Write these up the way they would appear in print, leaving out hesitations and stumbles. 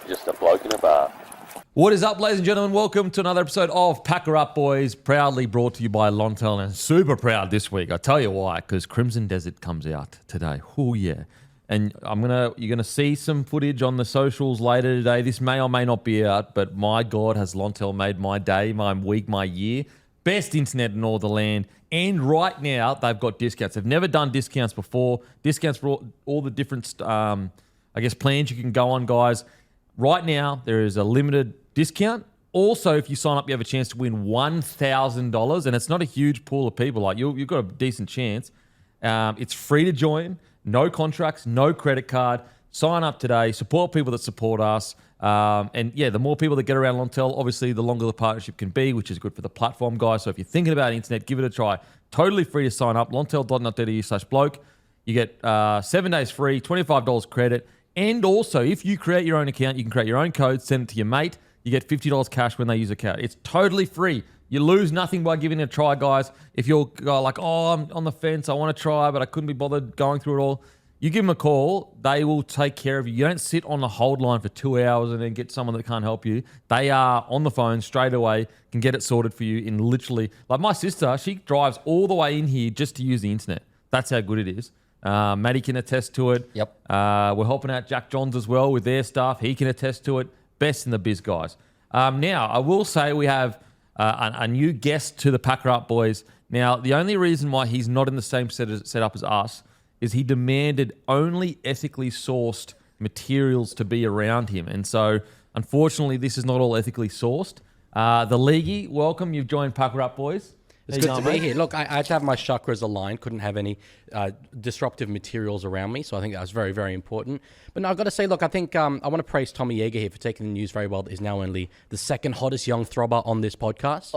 just a bloke in a bar. What is up, ladies and gentlemen? Welcome to another episode of Packer Up Boys, proudly brought to you by Lontel, and super proud this week. I tell you why, because Crimson Desert comes out today. Oh yeah, and you're gonna see some footage on the socials later today. This may or may not be out, but my God, has Lontel made my day, my week, my year. Best internet in all the land, and right now they've got discounts. They've never done discounts before. Discounts for all the different, plans you can go on, guys. Right now there is a limited discount. Also, if you sign up, you have a chance to win $1,000, and it's not a huge pool of people. Like you've got a decent chance. It's free to join, no contracts, no credit card. Sign up today. Support people that support us. And yeah, the more people that get around Lontel, obviously, the longer the partnership can be, which is good for the platform, guys. So if you're thinking about internet, give it a try. Totally free to sign up. Lontel.net.au/bloke. You get 7 days free, $25 credit. And also, if you create your own account, you can create your own code, send it to your mate. You get $50 cash when they use a card. It's totally free. You lose nothing by giving it a try, guys. If you're like, oh, I'm on the fence, I want to try, but I couldn't be bothered going through it all, you give them a call. They will take care of you. You don't sit on the hold line for 2 hours and then get someone that can't help you. They are on the phone straight away, can get it sorted for you in literally... Like my sister, she drives all the way in here just to use the internet. That's how good it is. Matty can attest to it. Yep. We're helping out Jack Johns as well with their stuff. He can attest to it. Best in the biz, guys. Now, I will say we have a new guest to the Packer Up Boys. Now, the only reason why he's not in the same setup as us is he demanded only ethically sourced materials to be around him. And so, unfortunately, this is not all ethically sourced. The Leaguie, welcome. You've joined Packer Up Boys. It's good to be here. Look, I had to have my chakras aligned. Couldn't have any disruptive materials around me. So I think that was very, very important. But no, I've got to say, look, I think I want to praise Tommy Yeager here for taking the news very well. He's now only the second hottest young throbber on this podcast.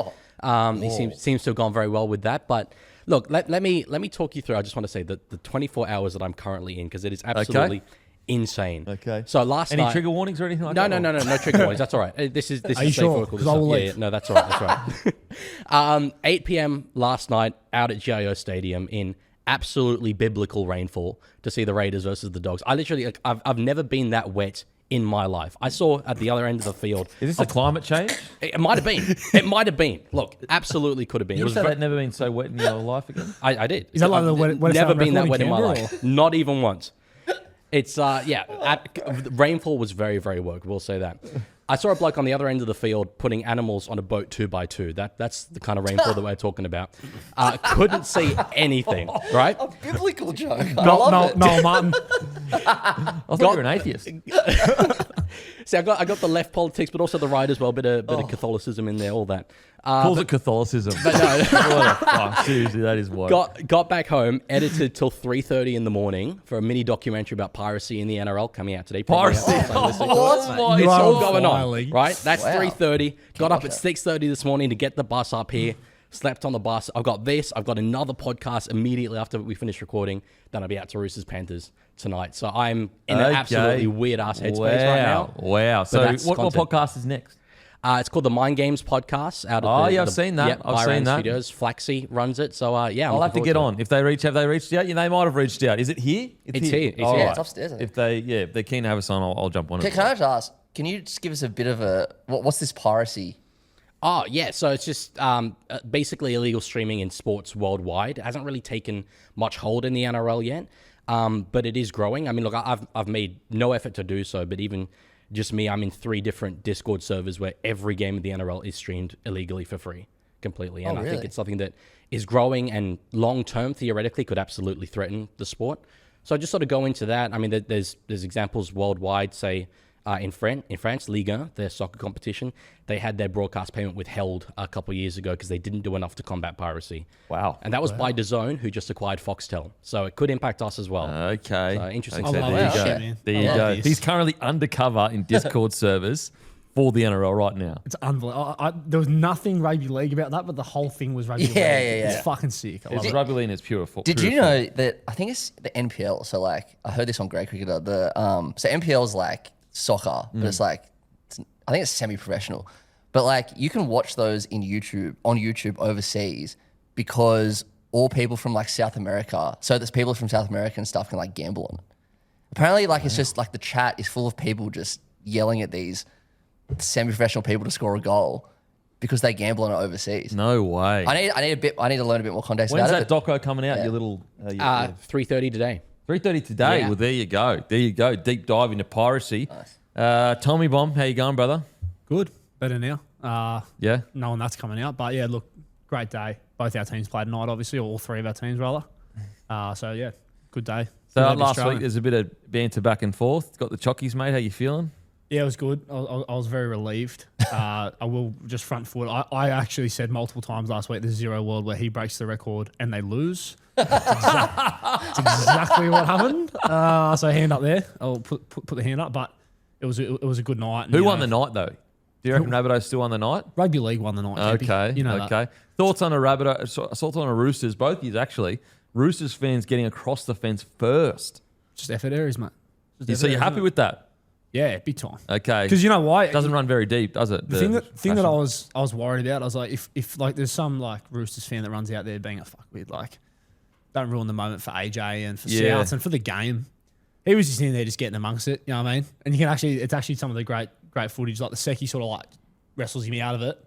He seems to have gone very well with that. But look, let me talk you through. I just want to say that the 24 hours that I'm currently in, because it is absolutely insane. Okay. So last night... Any trigger warnings or anything like that? No trigger warnings. That's all right. This is Are you sure? Because I will leave. Yeah, no, that's all right. That's right. 8 p.m. last night out at GIO Stadium in absolutely biblical rainfall to see the Raiders versus the Dogs. I've never been that wet in my life. I saw at the other end of the field. Is this a climate change? It might have been. It might have been. Look, absolutely could have been. You said that never been so wet in your life again? I did. Is that like the wettest never been that record wet in my Canberra, life. Not even once. It's rainfall was very, very woke. We'll say that. I saw a bloke on the other end of the field putting animals on a boat 2x2. That's the kind of rainfall that we're talking about. Couldn't see anything, right? A biblical joke. No, Martin. I thought you were an atheist. See, I got the left politics, but also the right as well. Bit of Catholicism in there, all that. Calls it Catholicism. But no. What the fuck? Seriously, that is wild. Got back home, edited till 3:30 in the morning for a mini documentary about piracy in the NRL coming out today. Piracy. It's all going on, right? That's 3:30. Got up at 6:30 this morning to get the bus up here. Slept on the bus. I've got this. I've got another podcast immediately after we finish recording. Then I'll be out to Roosters Panthers tonight. So I'm in an absolutely weird ass headspace right now. Wow. So what podcast is next? It's called the Mind Games Podcast. I've seen that. Yep, I've seen that. Studios. Flaxy runs it. So I'll have to get on. If they have they reached out? Yeah, they might have reached out. Is it here? It's here. It's upstairs. If they're keen to have us on, I'll jump on it. Can I just ask? Can you just give us a bit of what's this piracy? Oh, yeah. So it's just basically illegal streaming in sports worldwide. It hasn't really taken much hold in the NRL yet, but it is growing. I mean, look, I've made no effort to do so, but even just me, I'm in 3 different Discord servers where every game of the NRL is streamed illegally for free, completely. And I think it's something that is growing and long-term, theoretically, could absolutely threaten the sport. So I just sort of go into that. I mean, there's examples worldwide, say, in France, Ligue, their soccer competition, they had their broadcast payment withheld a couple of years ago because they didn't do enough to combat piracy. Wow. And that was by DAZN, who just acquired Foxtel. So it could impact us as well. Okay. So interesting. Okay, there you go. He's currently undercover in Discord servers for the NRL right now. It's unbelievable. There was nothing rugby league about that, but the whole thing was rugby league. Yeah. It's fucking sick. It's rugby league in its pure form. Did you know that, I think it's the NPL, so like, I heard this on Great Cricketer, so NPL is like soccer, but it's like, I think it's semi-professional, but like you can watch those on YouTube overseas because all people from like South America, so there's people from South America and stuff can like gamble on it. Apparently like it's just like the chat is full of people just yelling at these semi-professional people to score a goal because they gamble on it overseas. No way. I need to learn a bit more context When's about that doco coming out? Yeah. Your little 3:30 today. 3:30 today. Yeah. Well, there you go. There you go. Deep dive into piracy. Nice. Tommy Bomb, how you going, brother? Good. Better now. Yeah. Knowing that's coming out. But yeah, look, great day. Both our teams played tonight, obviously, or all three of our teams, rather. So yeah, good day. So Good day to last Australia. week there's a bit of banter back and forth. Got the chockies, mate. How you feeling? Yeah, it was good. I was very relieved. I will just front foot. I actually said multiple times last week there's zero world where he breaks the record and they lose. It's exactly what happened. So hand up there. I'll put the hand up. But it was a good night. And, Who won the night though? Do you reckon Rabbitohs still won the night? Rugby League won the night. Chappie. Okay. You know okay. that. Thoughts on a Rabbitohs? Thoughts on a Roosters? Both yous actually. Roosters fans getting across the fence first. Just effort areas, mate. So you're happy with that? Yeah, big time. Okay. Because you know why? It doesn't run very deep, does it? The thing that I was worried about, I was like, if like there's some like Roosters fan that runs out there being a fuckwit, like don't ruin the moment for AJ and for Souths and for the game. He was just in there just getting amongst it, you know what I mean? And you can it's actually some of the great footage, like the Seki sort of like wrestles him out of it.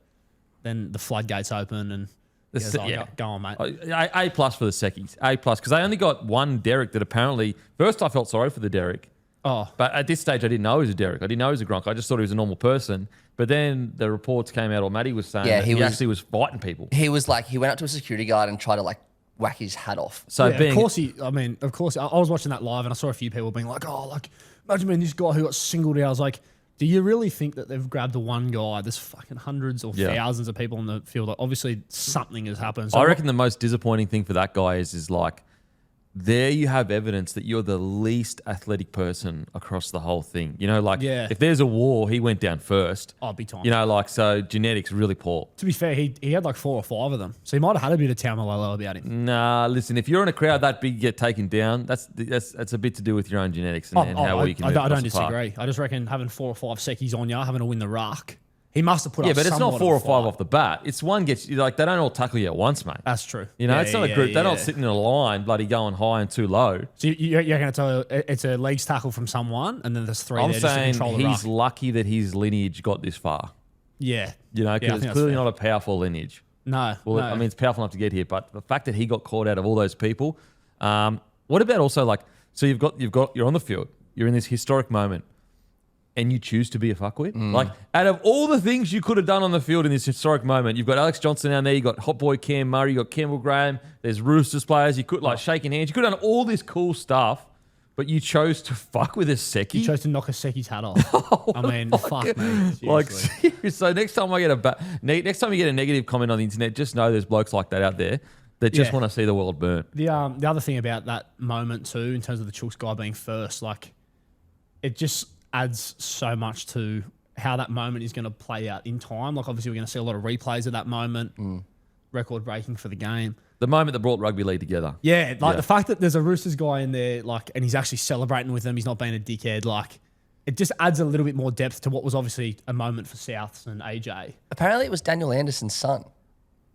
Then the floodgates open and he goes, go on, mate. A plus for the Seckies. A plus because I only got one Derek that apparently first I felt sorry for the Derek. Oh, But at this stage, I didn't know he was a Derek. I didn't know he was a Gronk. I just thought he was a normal person. But then the reports came out, or Matty was saying that he actually was fighting people. He was like, he went up to a security guard and tried to like whack his hat off. So yeah, of course, I was watching that live and I saw a few people being like, oh, like, imagine being this guy who got singled out. I was like, do you really think that they've grabbed the one guy? There's fucking hundreds or thousands of people in the field. Like, obviously, something has happened. So I reckon the most disappointing thing for that guy is like, there you have evidence that you're the least athletic person across the whole thing. You know, like if there's a war, he went down first. Oh, big time. You know, like, so genetics really poor. To be fair, he had like 4 or 5 of them. So he might have had a bit of Taumalolo about him. Nah, listen, if you're in a crowd that big, get taken down, that's a bit to do with your own genetics and how well you can move I don't across the park. disagree. I just reckon having 4 or 5 Seckies on you, having to win the ruck, he must have put up. Yeah, but it's not somewhat 4 or of a 5 fight. off the bat. It's one gets like they don't all tackle you at once, mate. That's true. You know, it's not a group. They're not sitting in a line, bloody going high and too low. So you're going to tell it's a legs tackle from someone, and then there's 3 I'm there just to saying control the ruck. he's lucky that his lineage got this far. Yeah. You know, Yeah, I because think it's that's clearly fair. not a powerful lineage. No. Well, no. I mean, it's powerful enough to get here, but the fact that he got caught out of all those people. What about also like, so you're on the field, you're in this historic moment, and you choose to be a fuckwit? Like, out of all the things you could have done on the field in this historic moment, you've got Alex Johnson down there, you got hot boy Cam Murray, you got Campbell Graham, there's Roosters players, you could like shaking hands, you could have done all this cool stuff, but you chose to fuck with a Seki. He chose to knock a Secki's hat off. I mean, fuck me. Like, Seriously. seriously. So next time next time you get a negative comment on the internet, just know there's blokes like that out there that just want to see the world burn. The other thing about that moment too, in terms of the Chooks guy being first, like it just adds so much to how that moment is going to play out in time. Like obviously we're going to see a lot of replays of that moment, record breaking for the game. The moment that brought rugby league together. Yeah, like the fact that there's a Roosters guy in there, like, and he's actually celebrating with them. He's not being a dickhead. Like, it just adds a little bit more depth to what was obviously a moment for Souths and AJ. Apparently, it was Daniel Anderson's son.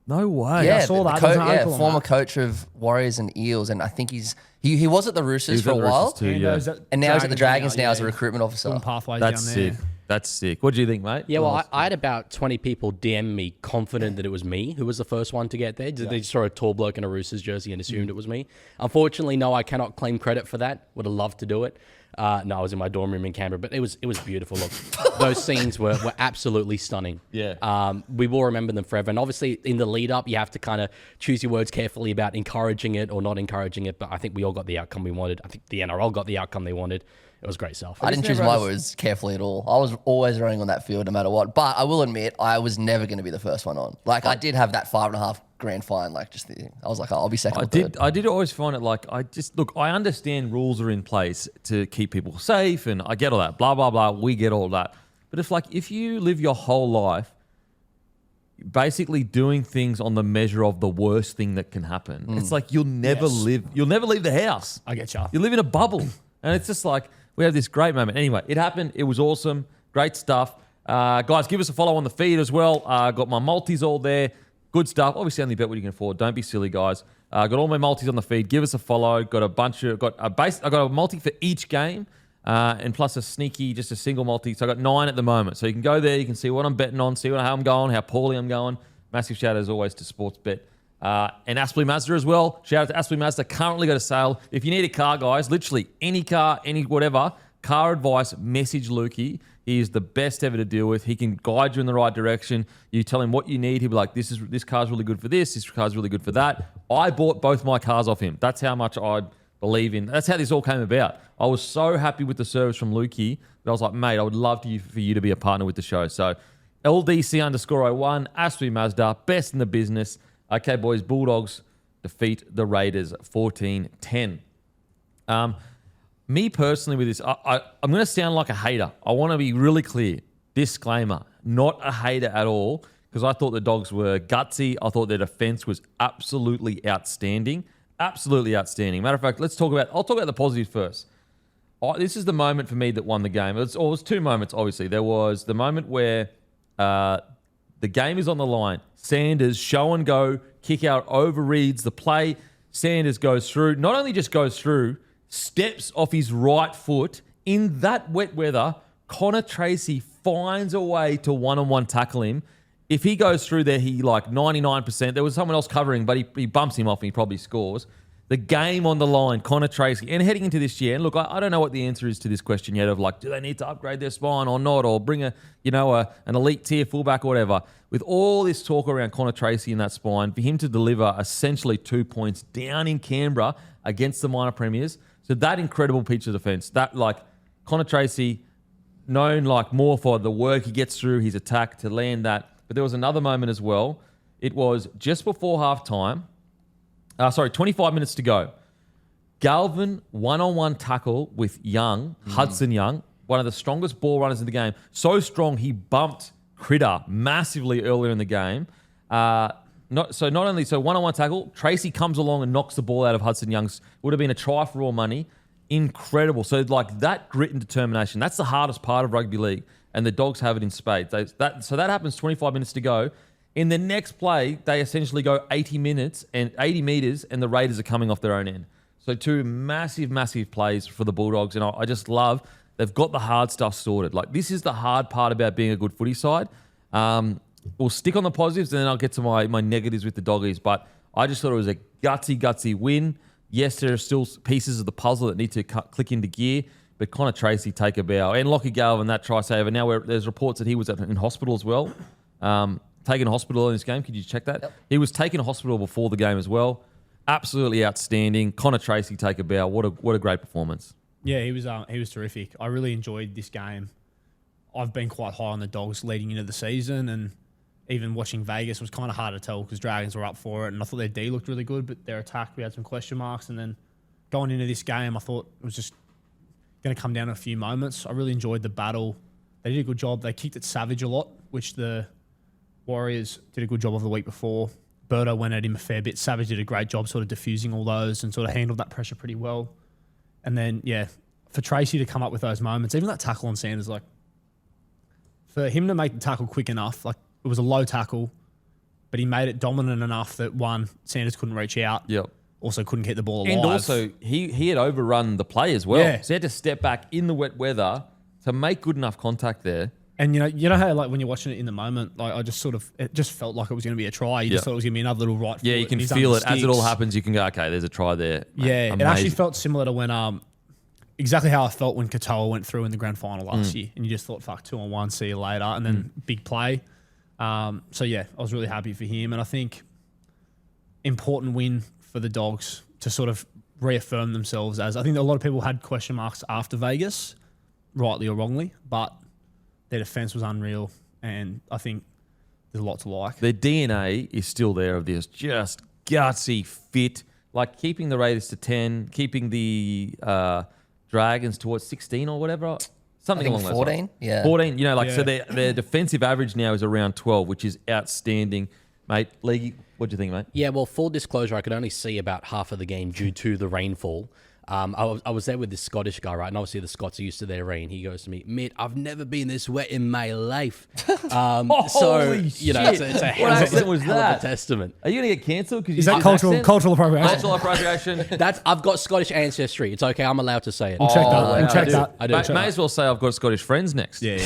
No way. Yeah, I saw that. There's an article on former that. coach of Warriors and Eels, and I think he was at the Roosters for a while, Too, yeah. and now he's at the Dragons now as a recruitment officer. Doing pathways That's down there. sick. That's sick. What do you think, mate? Yeah, well, I had about 20 people DM me confident that it was me who was the first one to get there. They just saw a tall bloke in a Roosters jersey and assumed it was me. Unfortunately, no, I cannot claim credit for that. Would have loved to do it. No, I was in my dorm room in Canberra, but it was beautiful. Look, those scenes were absolutely stunning. Yeah. We will remember them forever. And obviously, in the lead up, you have to kind of choose your words carefully about encouraging it or not encouraging it. But I think we all got the outcome we wanted. I think the NRL got the outcome they wanted. It was great stuff. I didn't choose my words carefully at all. I was always running on that field no matter what. But I will admit, I was never going to be the first one on. Like, I did have that $5.5 grand fine. Like, I was like, I'll be second or third. I did always find it like, I understand rules are in place to keep people safe and I get all that, blah, blah, blah. We get all that. But if you live your whole life basically doing things on the measure of the worst thing that can happen, it's like you'll never leave the house. I get you. You live in a bubble. And it's just like, we have this great moment. Anyway, it happened. It was awesome. Great stuff. Guys, give us a follow on the feed as well. Got my multis all there. Good stuff. Obviously, only bet what you can afford. Don't be silly, guys. Got all my multis on the feed. Give us a follow. I got a multi for each game. and plus a sneaky, just a single multi. So I got 9 at the moment. So you can go there, you can see what I'm betting on, see how I'm going, how poorly I'm going. Massive shout out as always to Sportsbet. And Aspley Mazda as well. Shout out to Aspley Mazda. Currently got a sale. If you need a car, guys, literally any car, any whatever, car advice, message Lukey. He is the best ever to deal with. He can guide you in the right direction. You tell him what you need. He'll be like, this car's really good for this car's really good for that. I bought both my cars off him. That's how much I believe in. That's how this all came about. I was so happy with the service from Lukey that I was like, mate, I would love for you to be a partner with the show. So LDC_01, Aspley Mazda, best in the business. Okay, boys, Bulldogs defeat the Raiders 14-10. Me personally with this, I'm going to sound like a hater. I want to be really clear. Disclaimer, not a hater at all, because I thought the Dogs were gutsy. I thought their defense was absolutely outstanding. Absolutely outstanding. Matter of fact, I'll talk about the positives first. This is the moment for me that won the game. It was 2 moments, obviously. There was the moment where the game is on the line. Sanders, show and go, kick out, overreads the play. Sanders goes through, not only just goes through, steps off his right foot. In that wet weather, Connor Tracey finds a way to one-on-one tackle him. If he goes through there, he 99%. There was someone else covering, but he bumps him off and he probably scores. The game on the line, Connor Tracey. And heading into this year, and look, I don't know what the answer is to this question yet of do they need to upgrade their spine or not, or bring an elite tier fullback or whatever. With all this talk around Connor Tracey in that spine, for him to deliver essentially 2 points down in Canberra against the minor premiers. So that incredible piece of defense, that Connor Tracey, known more for the work he gets through, his attack to land that. But there was another moment as well. It was just before halftime. 25 minutes to go. Galvin one-on-one tackle with Young, Hudson Young, one of the strongest ball runners in the game. So strong, he bumped Critter massively earlier in the game. Not only one-on-one tackle, Tracey comes along and knocks the ball out of Hudson Young's. Would have been a try for all money. Incredible. So that grit and determination, that's the hardest part of rugby league. And the Dogs have it in spades. So that happens 25 minutes to go. In the next play, they essentially go 80 meters, and the Raiders are coming off their own end. So 2 massive, massive plays for the Bulldogs. And I just love they've got the hard stuff sorted. This is the hard part about being a good footy side. We'll stick on the positives, and then I'll get to my negatives with the Doggies. But I just thought it was a gutsy win. Yes, there are still pieces of the puzzle that need to click into gear. But Connor Tracey, take a bow. And Lockie Galvin, that try saver. Now there's reports that he was in hospital as well. Taken to hospital in this game. Could you check that? Yep. He was taken to hospital before the game as well. Absolutely outstanding. Connor Tracey, take a bow. What a great performance. Yeah, he was terrific. I really enjoyed this game. I've been quite high on the Dogs leading into the season, and even watching Vegas was kind of hard to tell because Dragons were up for it, and I thought their D looked really good, but their attack, we had some question marks. And then going into this game, I thought it was just going to come down to a few moments. I really enjoyed the battle. They did a good job. They kicked at Savage a lot, which the Warriors did a good job of the week before. Birdo went at him a fair bit. Savage did a great job sort of diffusing all those and sort of handled that pressure pretty well. And then, for Tracey to come up with those moments, even that tackle on Sanders, for him to make the tackle quick enough, it was a low tackle, but he made it dominant enough that, one, Sanders couldn't reach out. Yep. Also couldn't keep the ball alive. And also, he had overrun the play as well. Yeah. So he had to step back in the wet weather to make good enough contact there. And you know how when you're watching it in the moment, I just it just felt like it was going to be a try. You just thought it was going to be another little right foot. Yeah, you can feel it as it all happens. You can go, okay, there's a try there. Yeah, it actually felt similar to when exactly how I felt when Katoa went through in the grand final last year, and you just thought, fuck, 2-on-1, see you later, and then big play. I was really happy for him, and I think important win for the Dogs to sort of reaffirm themselves as. I think a lot of people had question marks after Vegas, rightly or wrongly, but their defense was unreal, and I think there's a lot to like. Their DNA is still there of this just gutsy, fit, keeping the Raiders to 10, keeping the Dragons towards 16 or whatever. Something along those 14, lines. yeah. 14, so their defensive average now is around 12, which is outstanding. Mate, League, what do you think, mate? Yeah, well, full disclosure, I could only see about half of the game due to the rainfall. I was there with this Scottish guy, right? And obviously the Scots are used to their rain. He goes to me, mate, I've never been this wet in my life. Holy you know, shit. it's a What hell of accent was a that? testament. Are you going to get cancelled? Is that cultural appropriation? Cultural appropriation. I've got Scottish ancestry. It's okay. I'm allowed to say it. We'll check that. wow. We'll check I do. that. I do. May as well say I've got Scottish friends next. Yeah.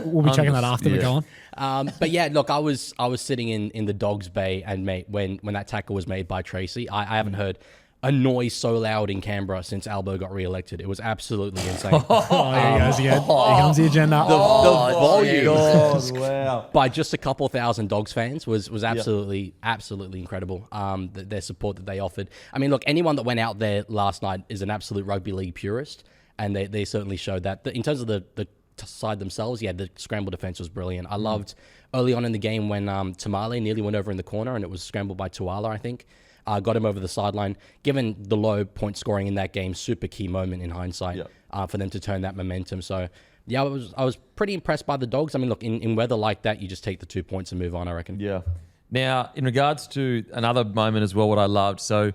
We'll be checking that after we go on. But yeah, look, I was sitting in the Dogs Bay, and mate, when that tackle was made by Tracey, I haven't heard a noise so loud in Canberra since Albo got re-elected. It was absolutely insane. Oh, here he goes again. Here comes the agenda. The volume Wow. by just a couple thousand Dogs fans was absolutely incredible. Their support that they offered. I mean, look, anyone that went out there last night is an absolute rugby league purist, and they certainly showed that. In terms of the side themselves, yeah, the scramble defense was brilliant. I loved early on in the game when Tamale nearly went over in the corner, and it was scrambled by Tuala, I think. Got him over the sideline. Given the low point scoring in that game, super key moment in hindsight for them to turn that momentum. So, yeah, I was pretty impressed by the Dogs. I mean, look, in weather like that, you just take the 2 points and move on, I reckon. Yeah. Now, in regards to another moment as well, what I loved. So,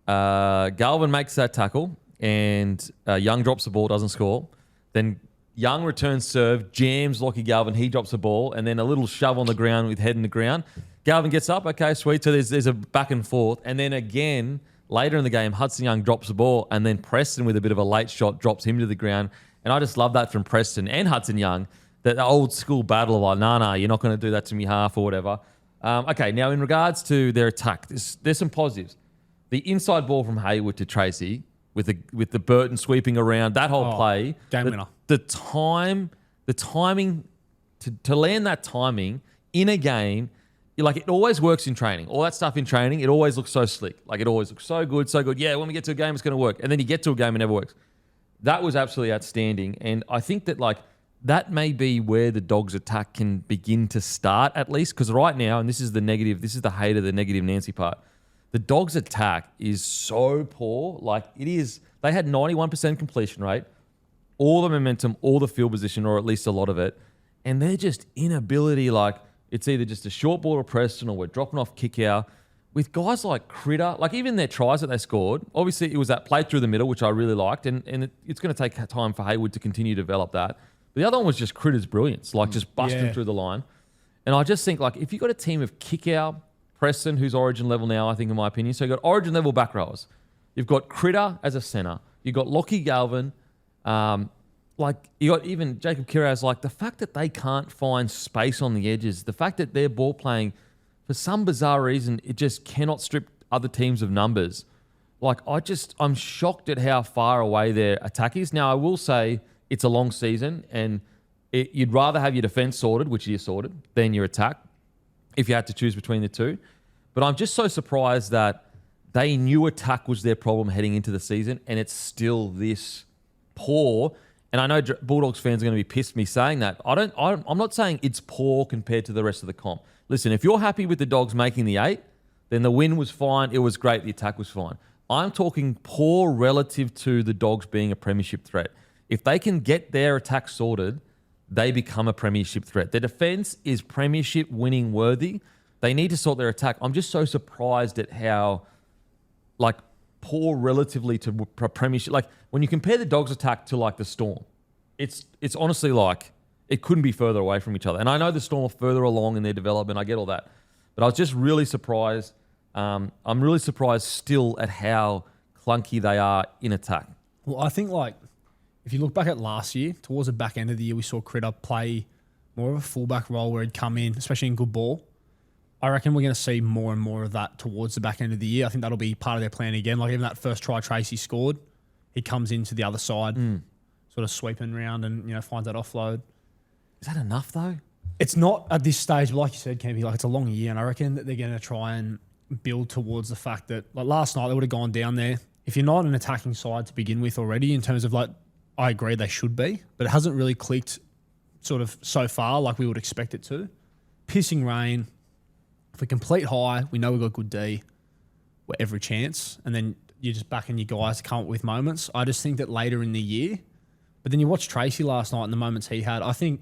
Galvin makes that tackle, and Young drops the ball, doesn't score. Then Young returns serve, jams Lockie Galvin, he drops the ball, and then a little shove on the ground with head in the ground. Galvin gets up, okay, sweet. So there's a back and forth. And then again, later in the game, Hudson Young drops the ball, and then Preston with a bit of a late shot drops him to the ground. And I just love that from Preston and Hudson Young, that old school battle of like, nah, you're not going to do that to me half or whatever. Okay, now in regards to their attack, there's some positives. The inside ball from Hayward to Tracey with the Burton sweeping around, that whole play. Game winner. The timing, to land that timing in a game, like it always works in training. All that stuff in training, it always looks so slick. Like it always looks so good, so good. Yeah, when we get to a game, it's going to work. And then you get to a game, it never works. That was absolutely outstanding. And I think that like that may be where the Dogs' attack can begin to start at least. Because right now, and this is the negative, this is the hate of the negative Nancy part, the Dogs' attack is so poor. Like it is, they had 91% completion rate, all the momentum, all the field position, or at least a lot of it. And they're just inability, like, it's either just a short ball to Preston or we're dropping off kick out. With guys like Critter, like even their tries that they scored, obviously it was that play through the middle, which I really liked, and it's going to take time for Hayward to continue to develop that. But the other one was just Critter's brilliance, like just busting through the line. And I just think, like, if you've got a team of kick out, Preston, who's origin level now, I think, in my opinion, so you've got origin level back rowers. You've got Critter as a centre. You've got Lockie Galvin, like you got even Jacob Kiraz, like the fact that they can't find space on the edges, the fact that their ball playing, for some bizarre reason, it just cannot strip other teams of numbers. Like I'm shocked at how far away their attack is. Now I will say it's a long season, and you'd rather have your defense sorted, which is sorted, than your attack, if you had to choose between the two. But I'm just so surprised that they knew attack was their problem heading into the season, and it's still this poor. And I know Bulldogs fans are going to be pissed at me saying that. I'm not saying it's poor compared to the rest of the comp. Listen, if you're happy with the Dogs making the 8, then the win was fine. It was great. The attack was fine. I'm talking poor relative to the Dogs being a premiership threat. If they can get their attack sorted, they become a premiership threat. Their defense is premiership winning worthy. They need to sort their attack. I'm just so surprised at how, like, poor relatively to premiership. Like when you compare the Dogs' attack to like the Storm, it's honestly like it couldn't be further away from each other. And I know the Storm are further along in their development. I get all that, but I was just really surprised. I'm really surprised still at how clunky they are in attack. Well, I think like if you look back at last year, towards the back end of the year, we saw Critter play more of a fullback role where he'd come in, especially in good ball. I reckon we're going to see more and more of that towards the back end of the year. I think that'll be part of their plan again. Like even that first try Tracey scored, he comes into the other side, sort of sweeping around and finds that offload. Is that enough though? It's not at this stage, but like you said, Campy, like it's a long year, and I reckon that they're going to try and build towards the fact that like last night they would have gone down there. If you're not an attacking side to begin with already, in terms of like, I agree they should be, but it hasn't really clicked sort of so far like we would expect it to. Pissing rain. If we complete high, we know we've got good D. We're every chance. And then you're just backing your guys to come up with moments. I just think that later in the year, but then you watch Tracey last night and the moments he had, I think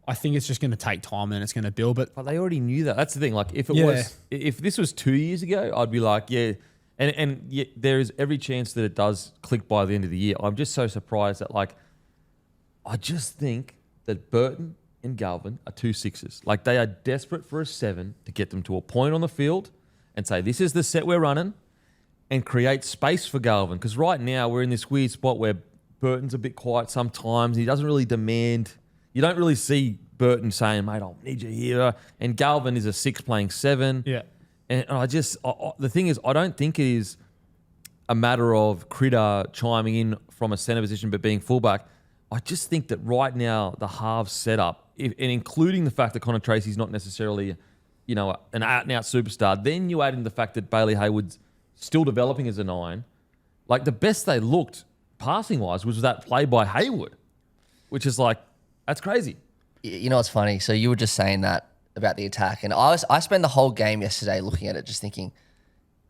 it's just going to take time and it's going to build. But they already knew that. That's the thing. Like if this was 2 years ago, I'd be like, yeah. And yet there is every chance that it does click by the end of the year. I'm just so surprised that, like, I just think that Burton and Galvin are 2 6s. Like, they are desperate for a 7 to get them to a point on the field and say, this is the set we're running, and create space for Galvin. Because right now we're in this weird spot where Burton's a bit quiet sometimes. He doesn't really demand. You don't really see Burton saying, mate, I'll need you here. And Galvin is a 6 playing 7. Yeah. And the thing is, I don't think it is a matter of Critter chiming in from a centre position but being fullback. I just think that right now the halves setup, and including the fact that Connor Tracey's not necessarily, an out-and-out superstar, then you add in the fact that Bailey Hayward's still developing as a 9. Like, the best they looked passing-wise was that play by Hayward, which is like, that's crazy. You know what's funny? So you were just saying that about the attack, and I spent the whole game yesterday looking at it, just thinking,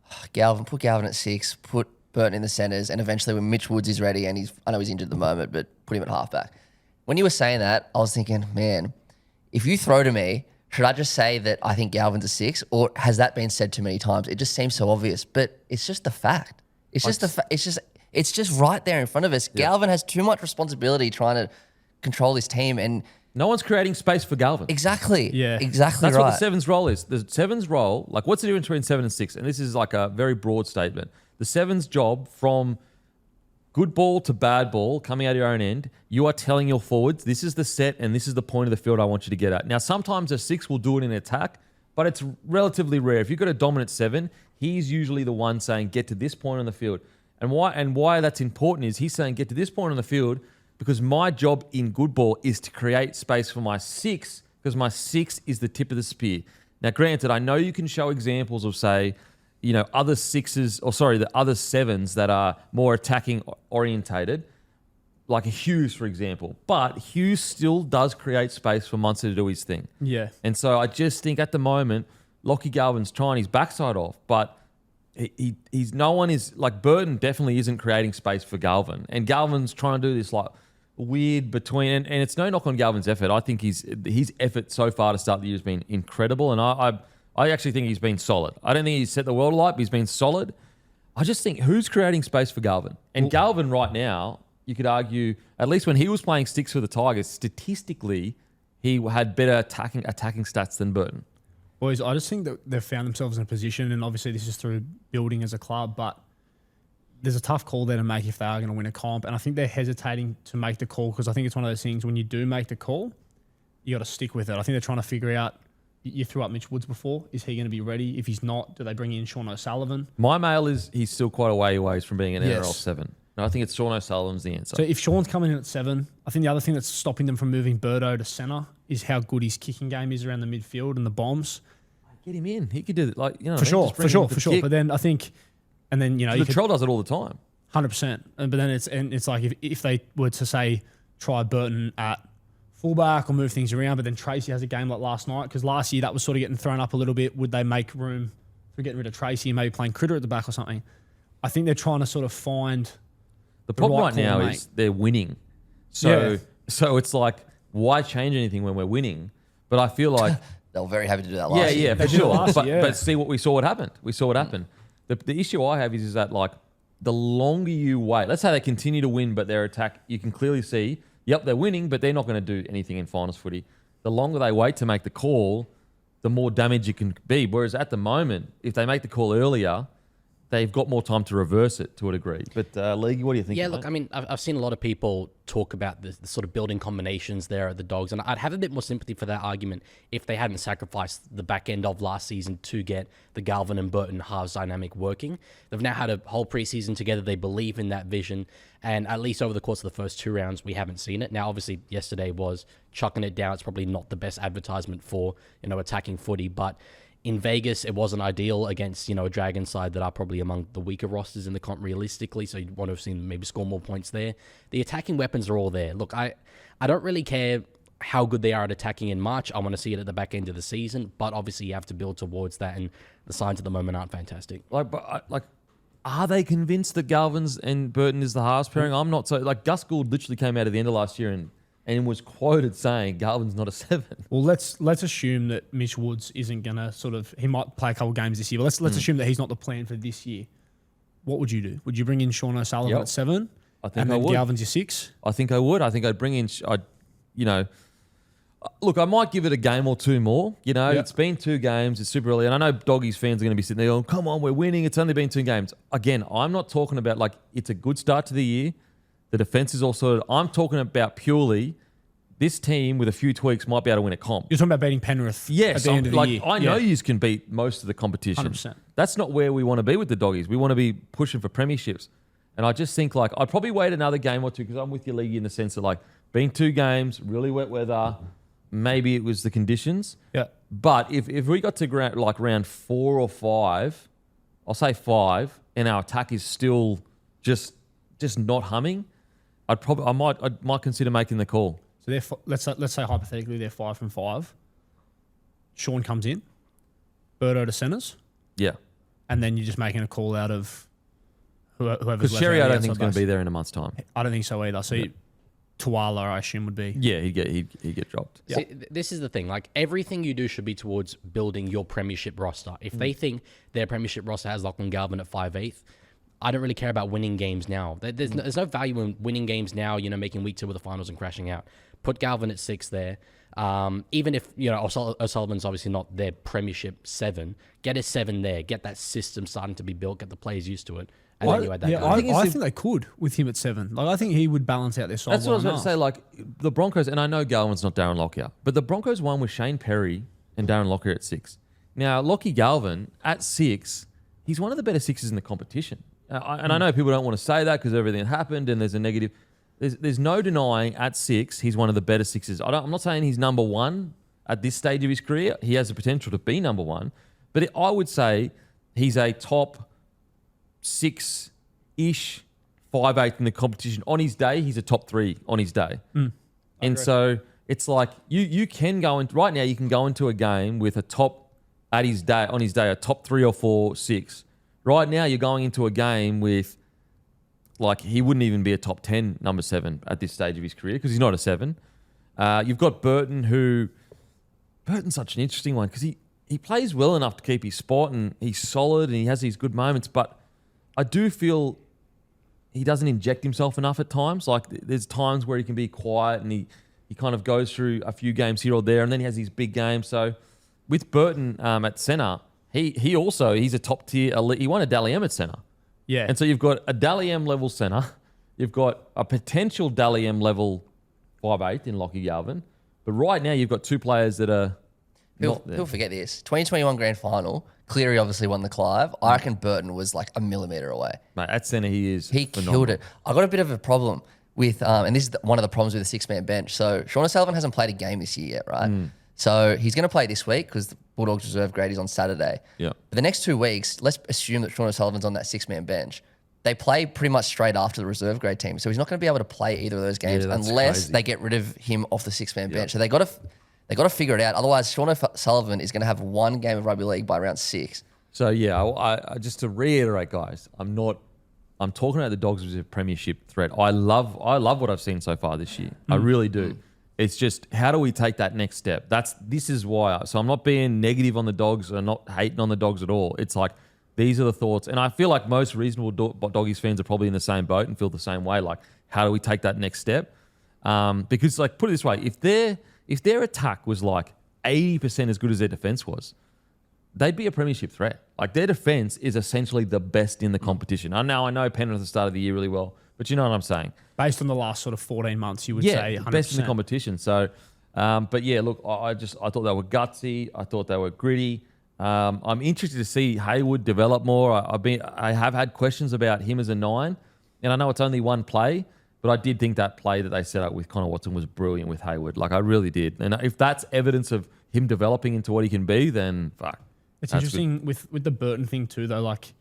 put Galvin at 6, put Burton in the centres, and eventually when Mitch Woods is ready, and I know he's injured at the moment, but put him at halfback. When you were saying that, I was thinking, man, if you throw to me, should I just say that I think Galvin's a 6, or has that been said too many times? It just seems so obvious, but it's just the fact. It's just right there in front of us. Yeah. Galvin has too much responsibility trying to control this team, and no one's creating space for Galvin. Exactly. Yeah. Exactly. That's right. what the 7's role is. The 7's role, like, what's the difference between 7 and 6? And this is like a very broad statement. The 7's job, from good ball to bad ball, coming out of your own end, you are telling your forwards, this is the set and this is the point of the field I want you to get at. Now, sometimes a 6 will do it in attack, but it's relatively rare. If you've got a dominant 7, he's usually the one saying, get to this point on the field. And why that's important is he's saying, get to this point on the field because my job in good ball is to create space for my 6, because my 6 is the tip of the spear. Now, granted, I know you can show examples of, say, other 6s, the other 7s that are more attacking orientated, like a Hughes, for example. But Hughes still does create space for Munster to do his thing. Yeah. And so I just think at the moment, Lockie Galvin's trying his backside off, but he's no one is, like, Burton definitely isn't creating space for Galvin. And Galvin's trying to do this, like, weird between, and it's no knock on Galvin's effort. I think his effort so far to start the year has been incredible, and I actually think he's been solid. I don't think he's set the world alight, but he's been solid. I just think, who's creating space for Galvin? And Galvin right now, you could argue, at least when he was playing sticks for the Tigers, statistically, he had better attacking stats than Burton. Boys, I just think that they've found themselves in a position, and obviously this is through building as a club, but there's a tough call there to make if they are going to win a comp. And I think they're hesitating to make the call because I think it's one of those things, when you do make the call, you got to stick with it. I think they're trying to figure out, you threw up Mitch Woods before. Is he going to be ready? If he's not, do they bring in Sean O'Sullivan? My mail is he's still quite a way away from being an NRL 7. And I think it's Sean O'Sullivan's the answer. So if Sean's coming in at 7, I think the other thing that's stopping them from moving Birdo to centre is how good his kicking game is around the midfield and the bombs. Get him in. He could do it. For sure. But then I think, and then, Latrell does it all the time. 100%. But then it's like if they were to say try Burton at fullback or move things around, but then Tracey has a game like last night, because last year that was sort of getting thrown up a little bit. Would they make room for getting rid of Tracey and maybe playing Critter at the back or something? I think they're trying to sort of find the problem right now is they're winning. So it's like, why change anything when we're winning? But I feel like they were very happy to do that last year. Yeah, for sure. But see what we saw what happened. The issue I have is that, like, the longer you wait, let's say they continue to win, but their attack, you can clearly see, yep, they're winning, but they're not going to do anything in finals footy. The longer they wait to make the call, the more damage it can be. Whereas at the moment, if they make the call earlier, they've got more time to reverse it to a degree. But Leaguie, what do you think? Yeah, look, I mean, I've seen a lot of people talk about the sort of building combinations there at the Dogs, and I'd have a bit more sympathy for that argument if they hadn't sacrificed the back end of last season to get the Galvin and Burton halves dynamic working. They've now had a whole preseason together. They believe in that vision, and at least over the course of the first 2 rounds, we haven't seen it. Now, obviously, yesterday was chucking it down. It's probably not the best advertisement for, attacking footy, but in Vegas, it wasn't ideal against, a Dragon side that are probably among the weaker rosters in the comp realistically, so you'd want to have seen them maybe score more points there. The attacking weapons are all there. Look, I don't really care how good they are at attacking in March. I want to see it at the back end of the season, but obviously you have to build towards that, and the signs at the moment aren't fantastic. Are they convinced that Galvin's and Burton is the halves pairing? I'm not so. Like, Gus Gould literally came out at the end of last year and was quoted saying Galvin's not a 7. Well, let's assume that Mitch Woods isn't gonna he might play a couple games this year, but let's assume that he's not the plan for this year. what would you do? Would you bring in Sean O'Sullivan Yep. at 7? I think and I then would. Galvin's your 6? I think I would. I think I'd bring in, look, I might give it a game or two more. It's been 2 games. It's super early. And I know Doggies fans are going to be sitting there going, come on, we're winning. It's only been 2 games. Again, I'm not talking about like it's a good start to the year. The defense is also, I'm talking about purely this team with a few tweaks might be able to win a comp. You're talking about beating Penrith Yes, at the end of the year. I know you can beat most of the competition. 100%. That's not where we want to be with the Doggies. We want to be pushing for premierships. And I just think like I'd probably wait another game or two because I'm with you, League, in the sense that like being 2 games, really wet weather, maybe it was the conditions. Yeah. But if we got to round 4 or 5, I'll say 5, and our attack is still just not humming, I might consider making the call. So let's say hypothetically they're 5 from 5. Sean comes in, Birdo to centres, Yeah. and then you're just making a call out of whoever's Because left. Sherry, out I of don't the think is outside going to base. be there in a month's time. I don't think so either. So Tuala, I assume, would be. Yeah, he'd get dropped. See, this is the thing. Like, everything you do should be towards building your premiership roster. If they think their premiership roster has Lachlan Galvin at 5'8", I don't really care about winning games now. There's no value in winning games now, making week 2 of the finals and crashing out. Put Galvin at 6 there. Even if, O'Sullivan's obviously not their premiership 7, get a 7 there. Get that system starting to be built. Get the players used to it. And then you add that guy. I think they could with him at 7. Like I think he would balance out their side. That's what I was about to say. Like the Broncos, and I know Galvin's not Darren Lockyer, but the Broncos won with Shane Perry and Darren Lockyer at 6. Now, Lockie Galvin at 6, he's one of the better 6s in the competition. And I know people don't want to say that because everything that happened and there's a negative. There's no denying at 6, he's one of the better 6s. I'm not saying he's number 1 at this stage of his career. He has the potential to be number 1. But I would say he's a top 6-ish, 5'8" in the competition. On his day, he's a top 3 on his day. And so it's like you can go in right now. You can go into a game with a top on his day, a top 3 or 4, 6. Right now, you're going into a game with like he wouldn't even be a top 10 number 7 at this stage of his career because he's not a 7. You've got Burton's such an interesting one because he plays well enough to keep his spot and he's solid and he has these good moments, but I do feel he doesn't inject himself enough at times. Like there's times where he can be quiet and he kind of goes through a few games here or there and then he has these big games. So with Burton at centre, he's a top tier elite. He won a Dally M at centre. Yeah. And so you've got a Dally M level centre. You've got a potential Dally M level 5'8" in Lockie Galvin. But right now you've got 2 players that are not there. People forget this. 2021 grand final, Cleary obviously won the Clive. I reckon Burton was like a millimetre away. Mate, at centre He phenomenal. killed it. I got a bit of a problem with, and this is one of the problems with the 6-man bench. So Sean O'Sullivan hasn't played a game this year yet, right? So he's going to play this week because the Bulldogs reserve grade is on Saturday. Yeah. But the next 2 weeks, let's assume that Sean O'Sullivan's on that 6-man bench. They play pretty much straight after the reserve grade team. So he's not going to be able to play either of those games that's unless crazy. they get rid of him off the 6-man bench. So they got to figure it out. Otherwise, Sean O'Sullivan is going to have 1 game of rugby league by round 6. So yeah, I just to reiterate, guys, I'm talking about the Dogs as a premiership threat. I love what I've seen so far this year. I really do. It's just how do we take that next step? This is why. So I'm not being negative on the Dogs or not hating on the Dogs at all. It's like these are the thoughts, and I feel like most reasonable Doggies fans are probably in the same boat and feel the same way. Like, how do we take that next step? Because like put it this way, if their attack was like 80% as good as their defense was, they'd be a premiership threat. Like their defense is essentially the best in the competition. I know Penrith at the start of the year really well, but you know what I'm saying. Based on the last sort of 14 months, you would say 100%. Best in the competition. So, but yeah, look, I thought they were gutsy. I thought they were gritty. I'm interested to see Hayward develop more. I have had questions about him as a 9, and I know it's only 1 play, but I did think that play that they set up with Connor Watson was brilliant with Hayward. Like I really did. And if that's evidence of him developing into what he can be, then fuck. It's interesting with the Burton thing too, though. Like,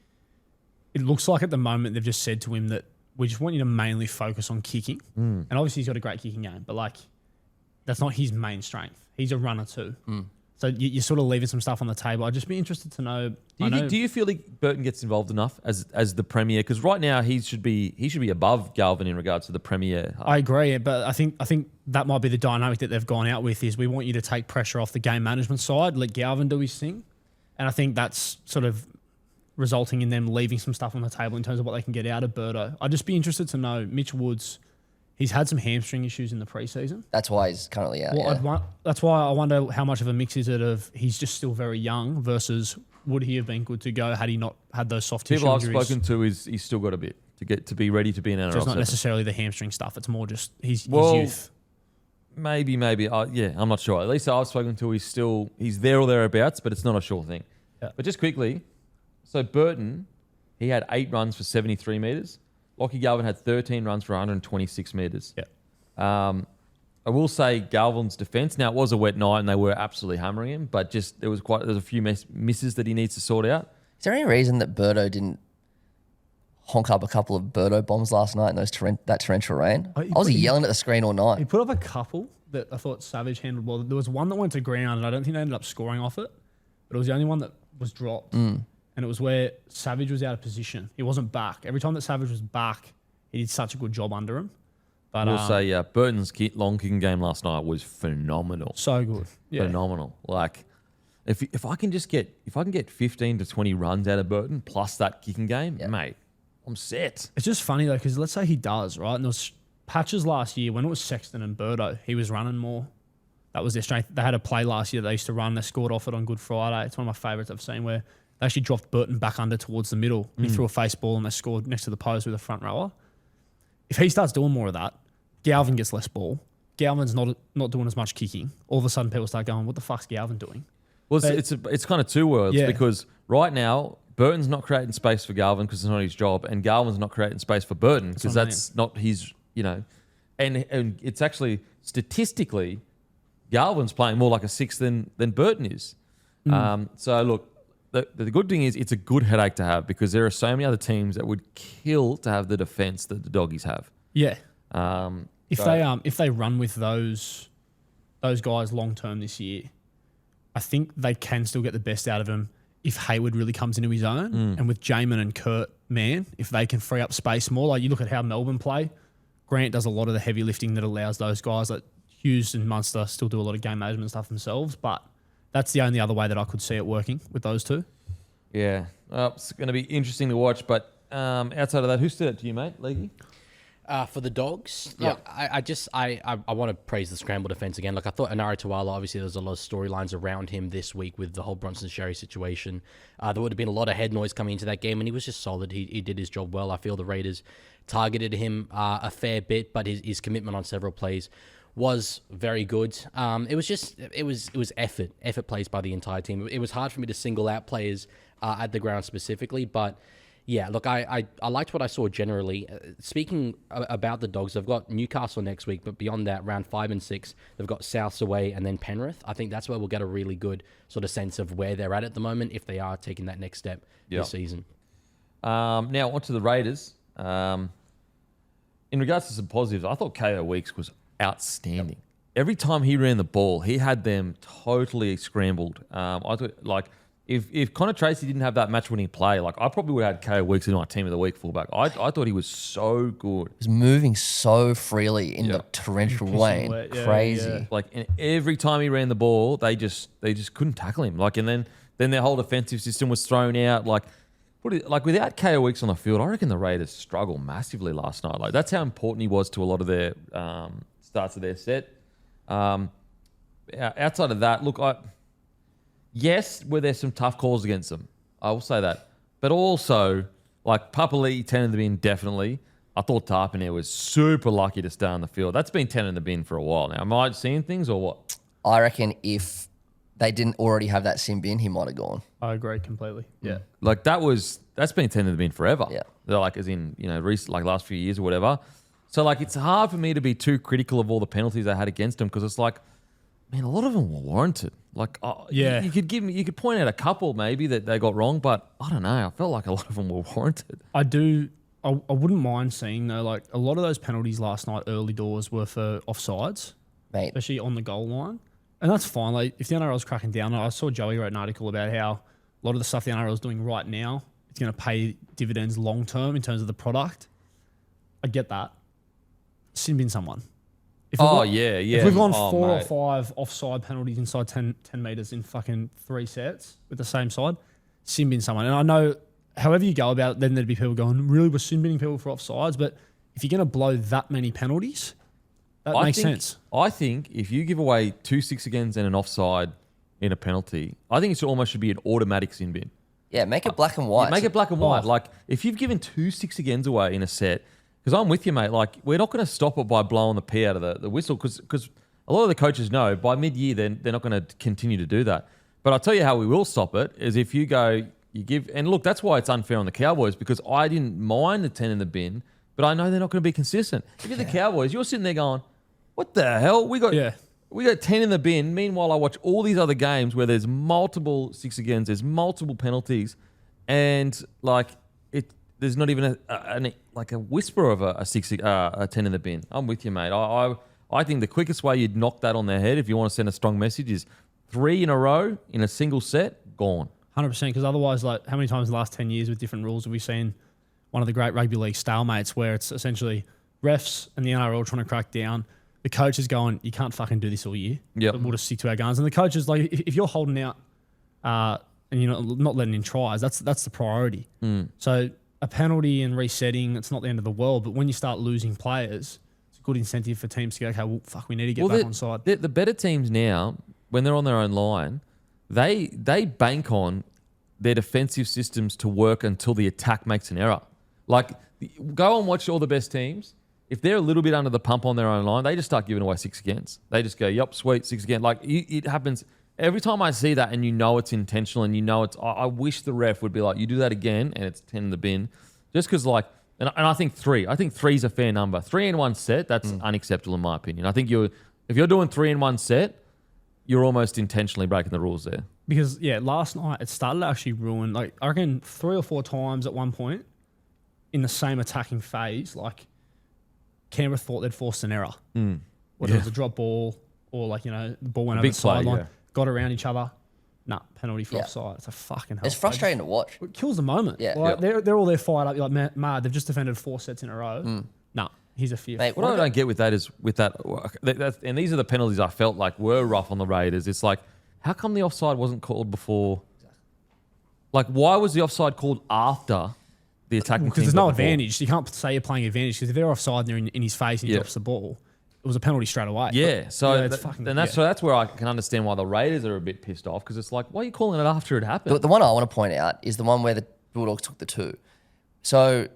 it looks like at the moment they've just said to him that we just want you to mainly focus on kicking. And obviously he's got a great kicking game, but like, that's not his main strength. He's a runner too. So you're sort of leaving some stuff on the table. I'd just be interested to know. Do you feel like Burton gets involved enough as the premier? Because right now he should be above Galvin in regards to the premier. I agree, but I think that might be the dynamic that they've gone out with is we want you to take pressure off the game management side, let Galvin do his thing. And I think that's sort of resulting in them leaving some stuff on the table in terms of what they can get out of Birdo. I'd just be interested to know, Mitch Woods, he's had some hamstring issues in the preseason. That's why he's currently out. Well, that's why I wonder how much of a mix is it of he's just still very young versus would he have been good to go had he not had those soft tissue injuries? People I've spoken to is he's still got a bit to be ready to be an NRL. So it's not setter. necessarily the hamstring stuff. It's more just his youth. Maybe. Yeah, I'm not sure. At least I've spoken to he's there or thereabouts, but it's not a sure thing. Yeah. But just quickly, so Burton, he had 8 runs for 73 metres. Lockie Galvin had 13 runs for 126 metres. Yeah. I will say Galvin's defence. Now it was a wet night and they were absolutely hammering him, but just there's a few misses that he needs to sort out. Is there any reason that Birdo didn't honk up a couple of Birdo bombs last night in that torrential rain? I was yelling at the screen all night. He put up a couple that I thought Savage handled well. There was one that went to ground and I don't think they ended up scoring off it, but it was the only one that was dropped. And it was where Savage was out of position. He wasn't back. Every time that Savage was back, he did such a good job under him. But I will say, Burton's long kicking game last night was phenomenal. So good. Yeah. Phenomenal. Like, if I can get 15 to 20 runs out of Burton plus that kicking game, mate, I'm set. It's just funny though, because let's say he does, right? And there was patches last year when it was Sexton and Birdo, he was running more. That was their strength. They had a play last year that they used to run. They scored off it on Good Friday. It's one of my favourites I've seen where they actually dropped Burton back under towards the middle. He threw a face ball and they scored next to the post with a front rower. If he starts doing more of that, Galvin gets less ball. Galvin's not doing as much kicking. All of a sudden, people start going, "What the fuck's Galvin doing?" Well, it's kind of two worlds because right now Burton's not creating space for Galvin because it's not his job, and Galvin's not creating space for Burton because that's not his. And it's actually statistically, Galvin's playing more like a 6 than Burton is. So look, the good thing is it's a good headache to have because there are so many other teams that would kill to have the defense that the Doggies have. Yeah. If they run with those guys long term this year, I think they can still get the best out of him if Hayward really comes into his own. And with Jamin and Kurt, man, if they can free up space more, like you look at how Melbourne play, Grant does a lot of the heavy lifting that allows those guys like Hughes and Munster still do a lot of game management stuff themselves, but that's the only other way that I could see it working with those two. Yeah. It's going to be interesting to watch, but outside of that, who stood out to you, mate? Leaguie? For the Dogs, Yeah. look, I want to praise the scramble defense again. Like I thought Anara Tuala, obviously there's a lot of storylines around him this week with the whole Bronson Sherry situation. There would have been a lot of head noise coming into that game, and he was just solid. He did his job well. I feel the Raiders targeted him a fair bit, but his commitment on several plays was very good. It was effort plays by the entire team. It was hard for me to single out players at the ground specifically, but yeah, look, I liked what I saw generally. Speaking about the Dogs, they've got Newcastle next week, but beyond that, round 5 and 6, they've got Souths away and then Penrith. I think that's where we'll get a really good sort of sense of where they're at the moment if they are taking that next step this season. Now, on to the Raiders. In regards to some positives, I thought KO Weeks was outstanding. Yep. Every time he ran the ball, he had them totally scrambled. I thought, if Connor Tracey didn't have that match-winning play, I probably would have had KO Weeks in my team of the week fullback. I thought he was so good. He was moving so freely in the torrential rain. Crazy. And every time he ran the ball, they just couldn't tackle him. And then their whole defensive system was thrown out. Without KO Weeks on the field, I reckon the Raiders struggled massively last night. That's how important he was to a lot of their starts of their set. Outside of that, look, yes, were there some tough calls against them? I will say that. But also, Papali'i 10 in the bin, definitely. I thought Tarpanier was super lucky to stay on the field. That's been 10 in the bin for a while now. Am I seeing things or what? I reckon if they didn't already have that sin bin, he might have gone. I agree completely. Yeah. That's been 10 in the bin forever. Yeah. They're as in, recent, last few years or whatever. So, it's hard for me to be too critical of all the penalties they had against them because it's man, a lot of them were warranted. You could point out a couple maybe that they got wrong, but I don't know. I felt like a lot of them were warranted. I wouldn't mind seeing though, a lot of those penalties last night early doors were for offsides, mate, especially on the goal line, and that's fine. If the NRL's cracking down, I saw Joey wrote an article about how a lot of the stuff the NRL is doing right now, it's going to pay dividends long term in terms of the product. I get that. Sin bin someone. If we've gone 4 or 5 offside penalties inside 10 metres in fucking 3 sets with the same side, sin bin someone. And I know however you go about it, then there'd be people going, really, we're submitting people for offsides. But if you're going to blow that many penalties, that makes sense. I think if you give away 2 6-agains and an offside in a penalty, I think it almost should be an automatic sin bin. Yeah, make it black and white. Make it black and white. Like, if you've given 2 6-agains away in a set, because I'm with you, mate, like, we're not going to stop it by blowing the pee out of the whistle, because a lot of the coaches know by mid-year they're not going to continue to do that. But I'll tell you how we will stop it is if you go, you give, and look, that's why it's unfair on the Cowboys, because I didn't mind the 10 in the bin, but I know they're not going to be consistent. If you're the Cowboys, you're sitting there going, what the hell? We got 10 in the bin. Meanwhile, I watch all these other games where there's multiple 6-agains, there's multiple penalties, and like there's not even a whisper of a 10 in the bin. I'm with you, mate. I think the quickest way you'd knock that on their head if you want to send a strong message is 3 in a row in a single set, gone. 100%, because otherwise, like, how many times in the last 10 years with different rules have we seen one of the great rugby league stalemates where it's essentially refs and the NRL trying to crack down, the coach is going, you can't fucking do this all year. Yep. We'll just stick to our guns. And the coach is like, if you're holding out and you're not letting in tries, that's the priority. So a penalty and resetting, it's not the end of the world. But when you start losing players, it's a good incentive for teams to go, okay, well, fuck, we need to get back on side. The better teams now, when they're on their own line, they bank on their defensive systems to work until the attack makes an error. Like, go and watch all the best teams. If they're a little bit under the pump on their own line, they just start giving away 6-agains. They just go, yep, sweet, 6 again. Like, it happens every time I see that, and you know it's intentional, and you know it's. I wish the ref would be like, you do that again, and it's 10 in the bin, just because like. And I think 3. I think 3 is a fair number. 3 in one set, that's unacceptable in my opinion. I think if you're doing 3 in one set, you're almost intentionally breaking the rules there. Because, last night it started to actually ruin, like, I reckon 3 or 4 times at one point in the same attacking phase, like, Canberra thought they'd forced an error. Whether it was a drop ball or, like, the ball went over the sideline, got around each other. Nah, penalty for offside. It's a fucking hell. It's frustrating to watch. It kills the moment. Yeah. Like, they're all there fired up. You're like, mad, they've just defended 4 sets in a row. Nah, he's a fear. Mate, what I don't get with that is, and these are the penalties I felt like were rough on the Raiders. It's like, how come the offside wasn't called before? Like, why was the offside called after the attacking team? Because there's no advantage. You can't say you're playing advantage, because if they're offside and they're in his face and he drops the ball, it was a penalty straight away. Yeah, so that's where I can understand why the Raiders are a bit pissed off, because it's like, why are you calling it after it happened? The one I want to point out is the one where the Bulldogs took the 2. So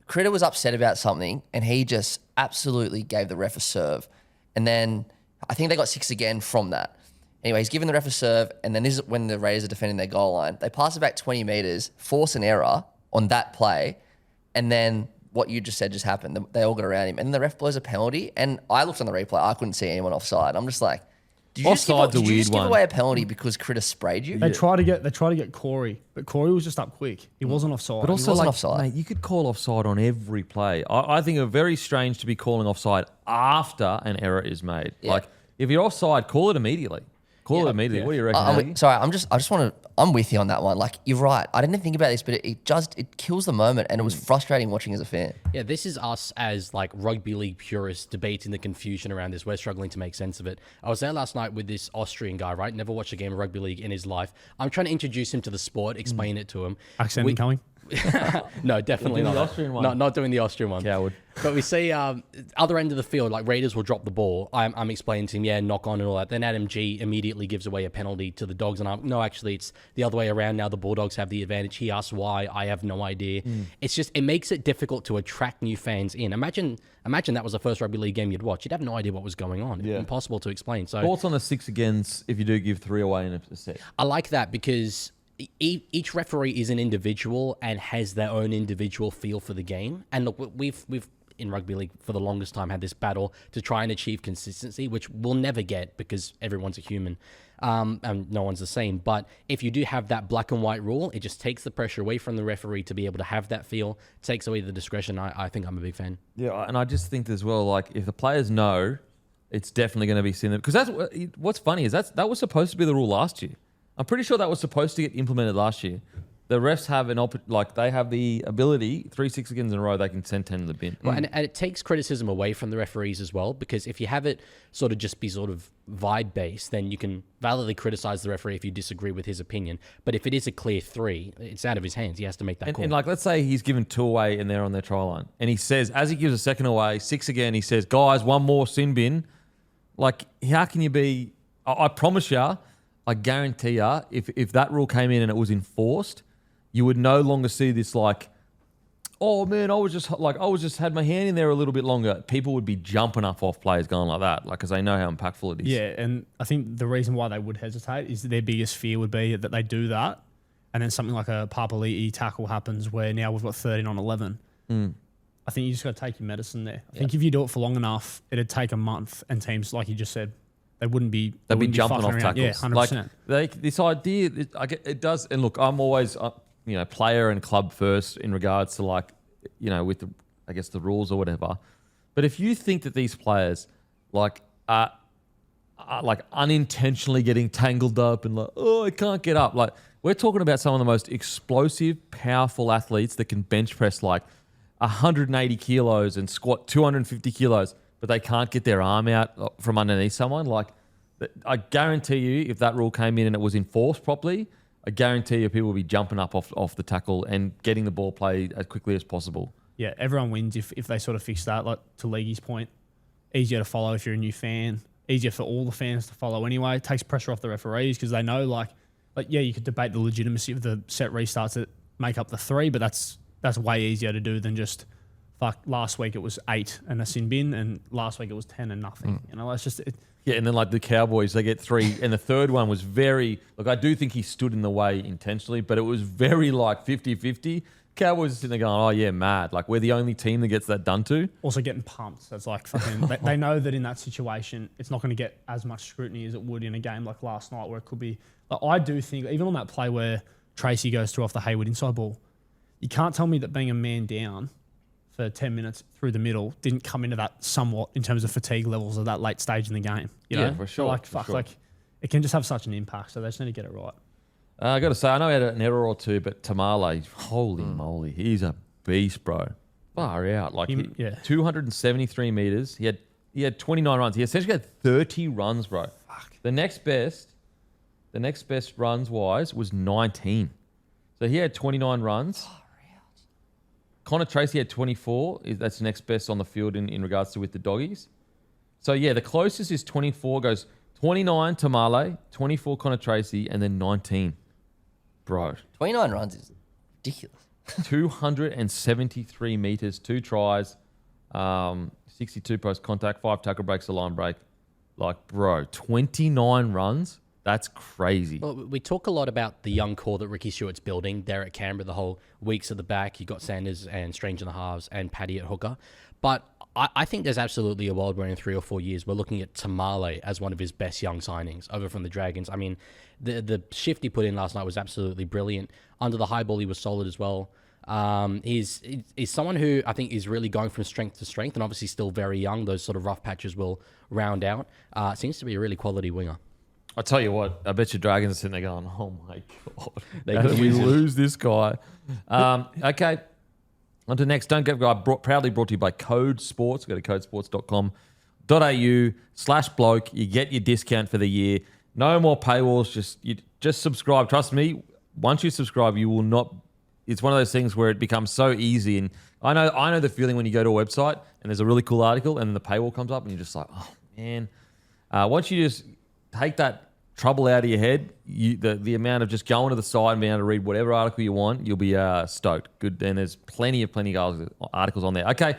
Critter was upset about something, and he just absolutely gave the ref a serve. And then I think they got 6 again from that. Anyway, he's given the ref a serve, and then this is when the Raiders are defending their goal line. They pass it back 20 metres, force an error on that play, and then what you just said just happened. They all got around him, and the ref blows a penalty. And I looked on the replay, I couldn't see anyone offside. I'm just like, did you just give away a penalty because Critter sprayed you? They try to get Corey, but Corey was just up quick. He wasn't offside. But also, wasn't offside. Mate, you could call offside on every play. I think it's very strange to be calling offside after an error is made. Yeah. Like, if you're offside, call it immediately. What do you reckon? I'm with you on that one. Like, you're right. I didn't think about this, but it kills the moment, and it was frustrating watching as a fan. Yeah, this is us as like rugby league purists debating the confusion around this. We're struggling to make sense of it. I was there last night with this Austrian guy, right? Never watched a game of rugby league in his life. I'm trying to introduce him to the sport, explain it to him. Accent incoming? No, definitely not. The Austrian one. Not doing the Austrian one. Coward. But we see other end of the field, like Raiders will drop the ball. I'm explaining to him, knock on and all that. Then Adam G immediately gives away a penalty to the Dogs. And no, actually, it's the other way around now. The Bulldogs have the advantage. He asks why. I have no idea. It's just, it makes it difficult to attract new fans in. Imagine that was the first rugby league game you'd watch. You'd have no idea what was going on. Yeah. Impossible to explain. So Thoughts on the 6-agains if you do give 3 away in a set? I like that because each referee is an individual and has their own individual feel for the game. And look, we've in rugby league for the longest time had this battle to try and achieve consistency, which we'll never get because everyone's a human and no one's the same. But if you do have that black and white rule, it just takes the pressure away from the referee to be able to have that feel, takes away the discretion. I think I'm a big fan. Yeah, and I just think as well, like, if the players know, it's definitely going to be seen. Because that's what's funny is that was supposed to be the rule last year. I'm pretty sure that was supposed to get implemented last year. the refs have they have the ability 3 seconds in a row they can send 10 to the bin. Well, and it takes criticism away from the referees as well, because if you have it sort of just be sort of vibe based, then you can validly criticize the referee if you disagree with his opinion. But if it is a clear 3, it's out of his hands. He has to make that call. And like, let's say he's given 2 away and they're on their try line, and he says, as he gives a second away, 6 again, he says, guys, 1 more sin bin. Like, how can you be? I promise you, I guarantee you, if that rule came in and it was enforced, you would no longer see this like, oh man, I was just had my hand in there a little bit longer. People would be jumping up off players going like that, like, because they know how impactful it is. Yeah, and I think the reason why they would hesitate is that their biggest fear would be that they do that, and then something like a Papali'i tackle happens where now we've got 13 on 11. I think you just got to take your medicine there. I think if you do it for long enough, it'd take a month, and teams, like you just said, they wouldn't be. They'd be jumping off tackles. Yeah, 100%. Like this idea, it does. And look, I'm always, player and club first in regards to like, with the, I guess the rules or whatever. But if you think that these players like are like unintentionally getting tangled up and like, oh, I can't get up. Like, we're talking about some of the most explosive, powerful athletes that can bench press like 180 kilos and squat 250 kilos, but they can't get their arm out from underneath someone. Like, I guarantee you, if that rule came in and it was enforced properly, I guarantee you people will be jumping up off the tackle and getting the ball played as quickly as possible. Yeah, everyone wins if they sort of fix that. Like, to Leaguie's point, easier to follow if you're a new fan, easier for all the fans to follow anyway. It takes pressure off the referees because they know, like, yeah, you could debate the legitimacy of the set restarts that make up the 3, but that's way easier to do than just, last week it was 8 and a sin bin, and last week it was 10 and nothing. It's just... Yeah, and then like the Cowboys, they get 3, and the third one was very... Look, I do think he stood in the way intentionally, but it was very like 50-50. Cowboys are sitting there going, oh yeah, mad. Like, we're the only team that gets that done to. Also getting pumped. So it's like fucking... they know that in that situation, it's not going to get as much scrutiny as it would in a game like last night, where it could be... Like, I do think, even on that play where Tracey goes through off the Hayward inside ball, you can't tell me that being a man down for 10 minutes through the middle didn't come into that somewhat in terms of fatigue levels of that late stage in the game. You know? For sure. Like, it can just have such an impact, so they just need to get it right. I got to say, I know he had an error or two, but Tamale, holy moly, he's a beast, bro. Far out. Like, 273 meters. He had 29 runs. He essentially had 30 runs, bro. Fuck. The next best runs wise was 19. So he had 29 runs. Connor Tracey had 24. That's the next best on the field in regards to with the doggies. So, yeah, the closest is 24. Goes 29 Tamale, 24 Connor Tracey, and then 19. Bro. 29 runs is ridiculous. 273 meters, 2 tries, 62 post contact, 5 tackle breaks, a line break. Like, bro, 29 runs? That's crazy. Well, we talk a lot about the young core that Ricky Stewart's building there at Canberra, the whole weeks at the back. You got Sanders and Strange in the halves and Paddy at hooker. But I think there's absolutely a world where in 3 or 4 years we're looking at Tamale as one of his best young signings over from the Dragons. I mean, the shift he put in last night was absolutely brilliant. Under the high ball, he was solid as well. He's someone who I think is really going from strength to strength, and obviously still very young. Those sort of rough patches will round out. Seems to be a really quality winger. I tell you what, I bet you Dragons are sitting there going, oh my God, how did we lose this guy? Okay, on to next. Don't Get proudly brought to you by Code Sports. Go to codesports.com.au/bloke. You get your discount for the year. No more paywalls. Just subscribe. Trust me, once you subscribe, you will not... It's one of those things where it becomes so easy. And I know the feeling when you go to a website and there's a really cool article and then the paywall comes up and you're just like, oh man. Once you just take that trouble out of your head, the amount of just going to the site and being able to read whatever article you want, you'll be stoked. Good, and there's plenty of articles on there. Okay,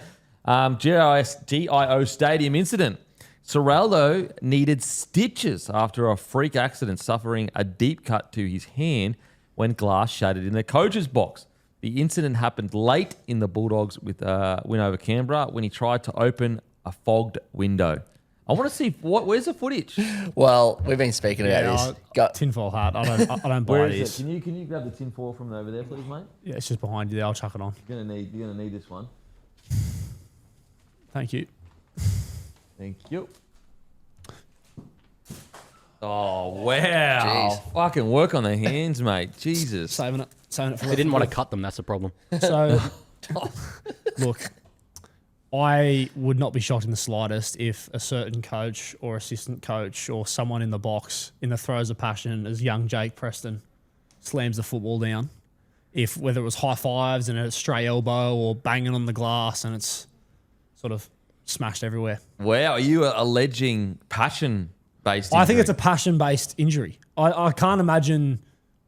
GIO Stadium incident. Serraldo needed stitches after a freak accident, suffering a deep cut to his hand when glass shattered in the coach's box. The incident happened late in the Bulldogs with win over Canberra when he tried to open a fogged window. I want to see where's the footage. Well, we've been speaking about this. Tinfoil hat. I don't buy Where this. is it? Can you grab the tinfoil from over there, please, mate? Yeah, it's just behind you there. I'll chuck it on. You're gonna need this one. Thank you. Thank you. Oh wow! Jeez. Fucking work on the hands, mate. Jesus. Saving it. saying it for They didn't want to cut them. That's the problem. So, look, I would not be shocked in the slightest if a certain coach or assistant coach or someone in the box in the throes of passion as young Jake Preston slams the football down. If whether it was high fives and a stray elbow or banging on the glass and it's sort of smashed everywhere. Wow, are you alleging passion-based I think injury? it's a passion-based injury. I can't imagine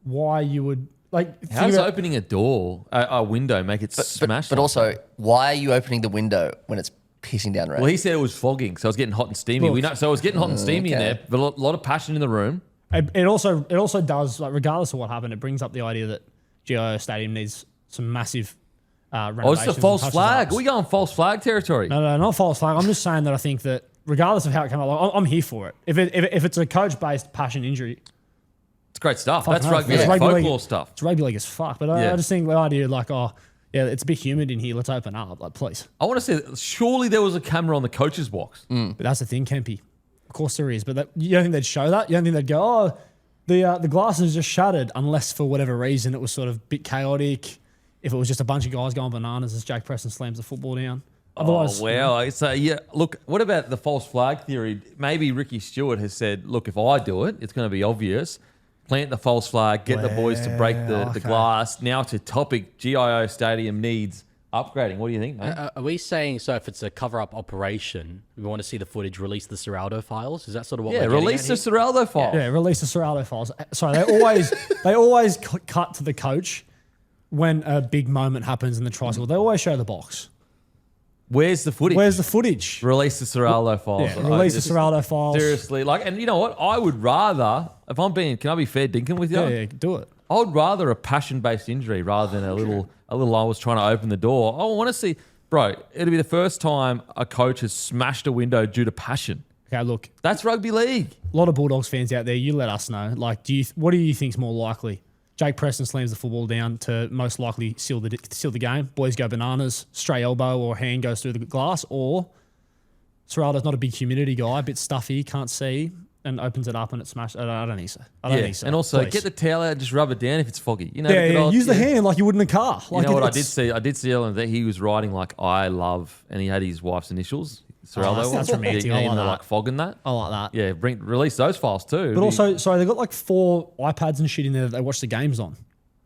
why you would like. How does opening a door, a window, make it smash? But also, why are you opening the window when it's pissing down rain? Well, he said it was fogging, so I was getting hot and steamy. Look, So I was getting hot and steamy in okay. there, but a lot of passion in the room. It also does, like, regardless of what happened, it brings up the idea that GIO Stadium needs some massive renovations. Oh, it's a and false touches flag. ups. We go on false flag territory. No, not false flag. I'm just saying that I think that regardless of how it came out, like, I'm here for it. If it's a coach-based passion injury, It's great stuff. fucking That's oath. rugby It's league, rugby folklore league- stuff. It's rugby league as fuck. But Yeah. I just think the idea, like, oh, yeah, it's a bit humid in here. Let's open up, like, please. I want to say, surely there was a camera on the coach's box. But that's the thing, Kempy. Of course there is. But you don't think they'd show that? You don't think they'd go, oh, the glass is just shattered, unless for whatever reason it was sort of a bit chaotic. If it was just a bunch of guys going bananas as Jake Preston slams the football down. Otherwise, Oh, wow. So, yeah, look, what about the false flag theory? Maybe Ricky Stewart has said, look, if I do it, it's going to be obvious. Plant the false flag, get the boys to break the okay. glass. Now to topic, GIO Stadium needs upgrading. What do you think, mate? Are we saying, so if it's a cover-up operation, we want to see the footage, release the Seraldo files? Is that sort of what Yeah, we're getting release the at here? Seraldo file. Yeah, release the Seraldo files. Sorry, they always cut to the coach when a big moment happens in the tricycle. They always show the box. Where's the footage? Where's the footage? Release the Seraldo files. Yeah, release the Seraldo files. Seriously, like, and you know what? I would rather, if I'm being, can I be fair dinkum with you? Yeah, do it. I would rather a passion-based injury rather than a little. I was trying to open the door. I want to see, bro. It'll be the first time a coach has smashed a window due to passion. Okay, look, That's rugby league. a lot of Bulldogs fans out there. You let us know. Like, what do you think's more likely? Jake Preston slams the football down to most likely seal the game. Boys go bananas. Stray elbow or hand goes through the glass. Or Seraldo's not a big humidity guy, a bit stuffy, can't see, and opens it up and it smashes. I don't think so. I don't think so. And also Please. get the towel out and just rub it down if it's foggy. You know, Yeah, the good yeah, old- use the hand like you would in a car. You Like know what I it's- did see? I did see Ellen that he was writing like "I love," and he had his wife's initials. Seraldo. that's romantic. Yeah, I in like the that. like fogging that. I like that. Yeah, release those files too. But also, sorry, they've got like 4 iPads and shit in there that they watch the games on.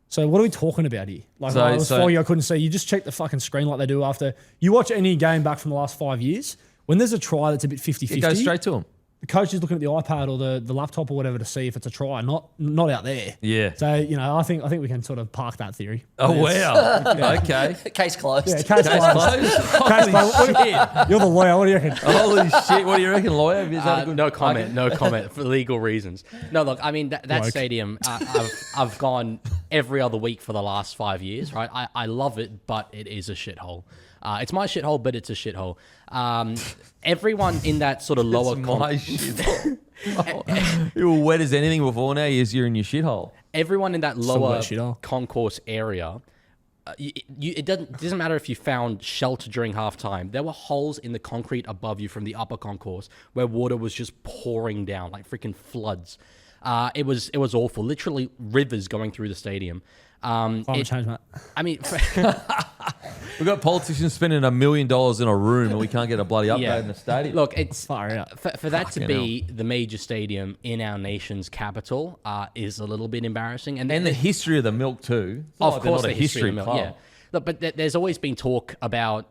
So what are we talking about here? Like, So- I was so- foggy, I couldn't see. You just check the fucking screen like they do after. You watch any game back from the last 5 years, when there's a try that's a bit 50-50, it goes straight to him. the coach is looking at the iPad or the laptop or whatever to see if it's a try, not out there. Yeah. So, I think we can sort of park that theory. Oh wow. Okay. Case closed. Yeah, case Case closed. closed. Case Holy closed. shit. You're the lawyer. What do you reckon? Holy shit. What do you reckon, lawyer? Is that a good No comment. No comment for legal reasons. No, look, I mean that Bloke. stadium. I've gone every other week for the last 5 years. Right, I love it, but it is a shithole. It's my shithole, but it's a shithole. Everyone in that sort of lower. It's my shit. You were wet as anything before. Now you're in your shithole. Everyone in that wet lower shithole. concourse area. It doesn't matter if you found shelter during halftime. There were holes in the concrete above you from the upper concourse where water was just pouring down like freaking floods. It was awful. Literally rivers going through the stadium. Climate change, mate. I mean, We've got politicians spending $1 million in a room and we can't get a bloody upgrade Yeah. in the stadium. look, it's Far out. for that to Fucking be the major stadium in our nation's capital is a little bit embarrassing. And the history of the milk too. It's not of like they're course, not the a history of the club. milk, yeah. Look, but there's always been talk about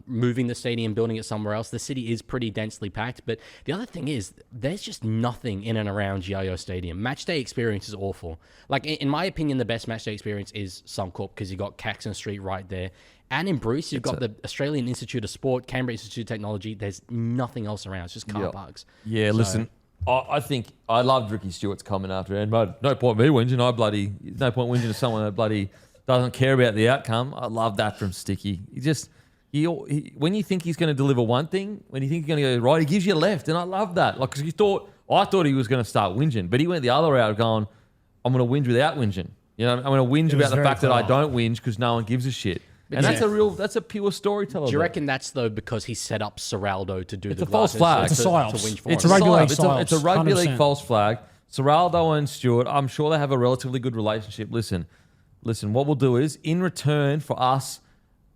moving the stadium, building it somewhere else. The city is pretty densely packed, but the other thing is there's just nothing in and around GIO Stadium. Match day experience is awful. Like in my opinion, the best match day experience is Suncorp because you got Caxton Street right there, and in Bruce you've got the Australian Institute of Sport, Canberra Institute of Technology. There's nothing else around. It's just car parks. Yeah, listen, I think I loved Ricky Stewart's comment after, and no point me whinging. No point whinging to someone that bloody doesn't care about the outcome. I love that from Sticky. When you think he's going to deliver one thing, when you think he's going to go right, he gives you left, and I love that. Like, because I thought he was going to start whinging, but he went the other route, going, "I'm going to whinge without whinging." You know, I'm going to whinge about the very fact that I clever. don't whinge because no one gives a shit. And yeah. that's a pure storyteller. Do you though. reckon that's though because he set up Seraldo to do It's the a false glasses flag. to It's a psyops. whinge for It's him? a rugby league psyop. It's a psyops, rugby league 100%. false flag. Seraldo and Stewart, I'm sure they have a relatively good relationship. Listen, listen, what we'll do is, in return for us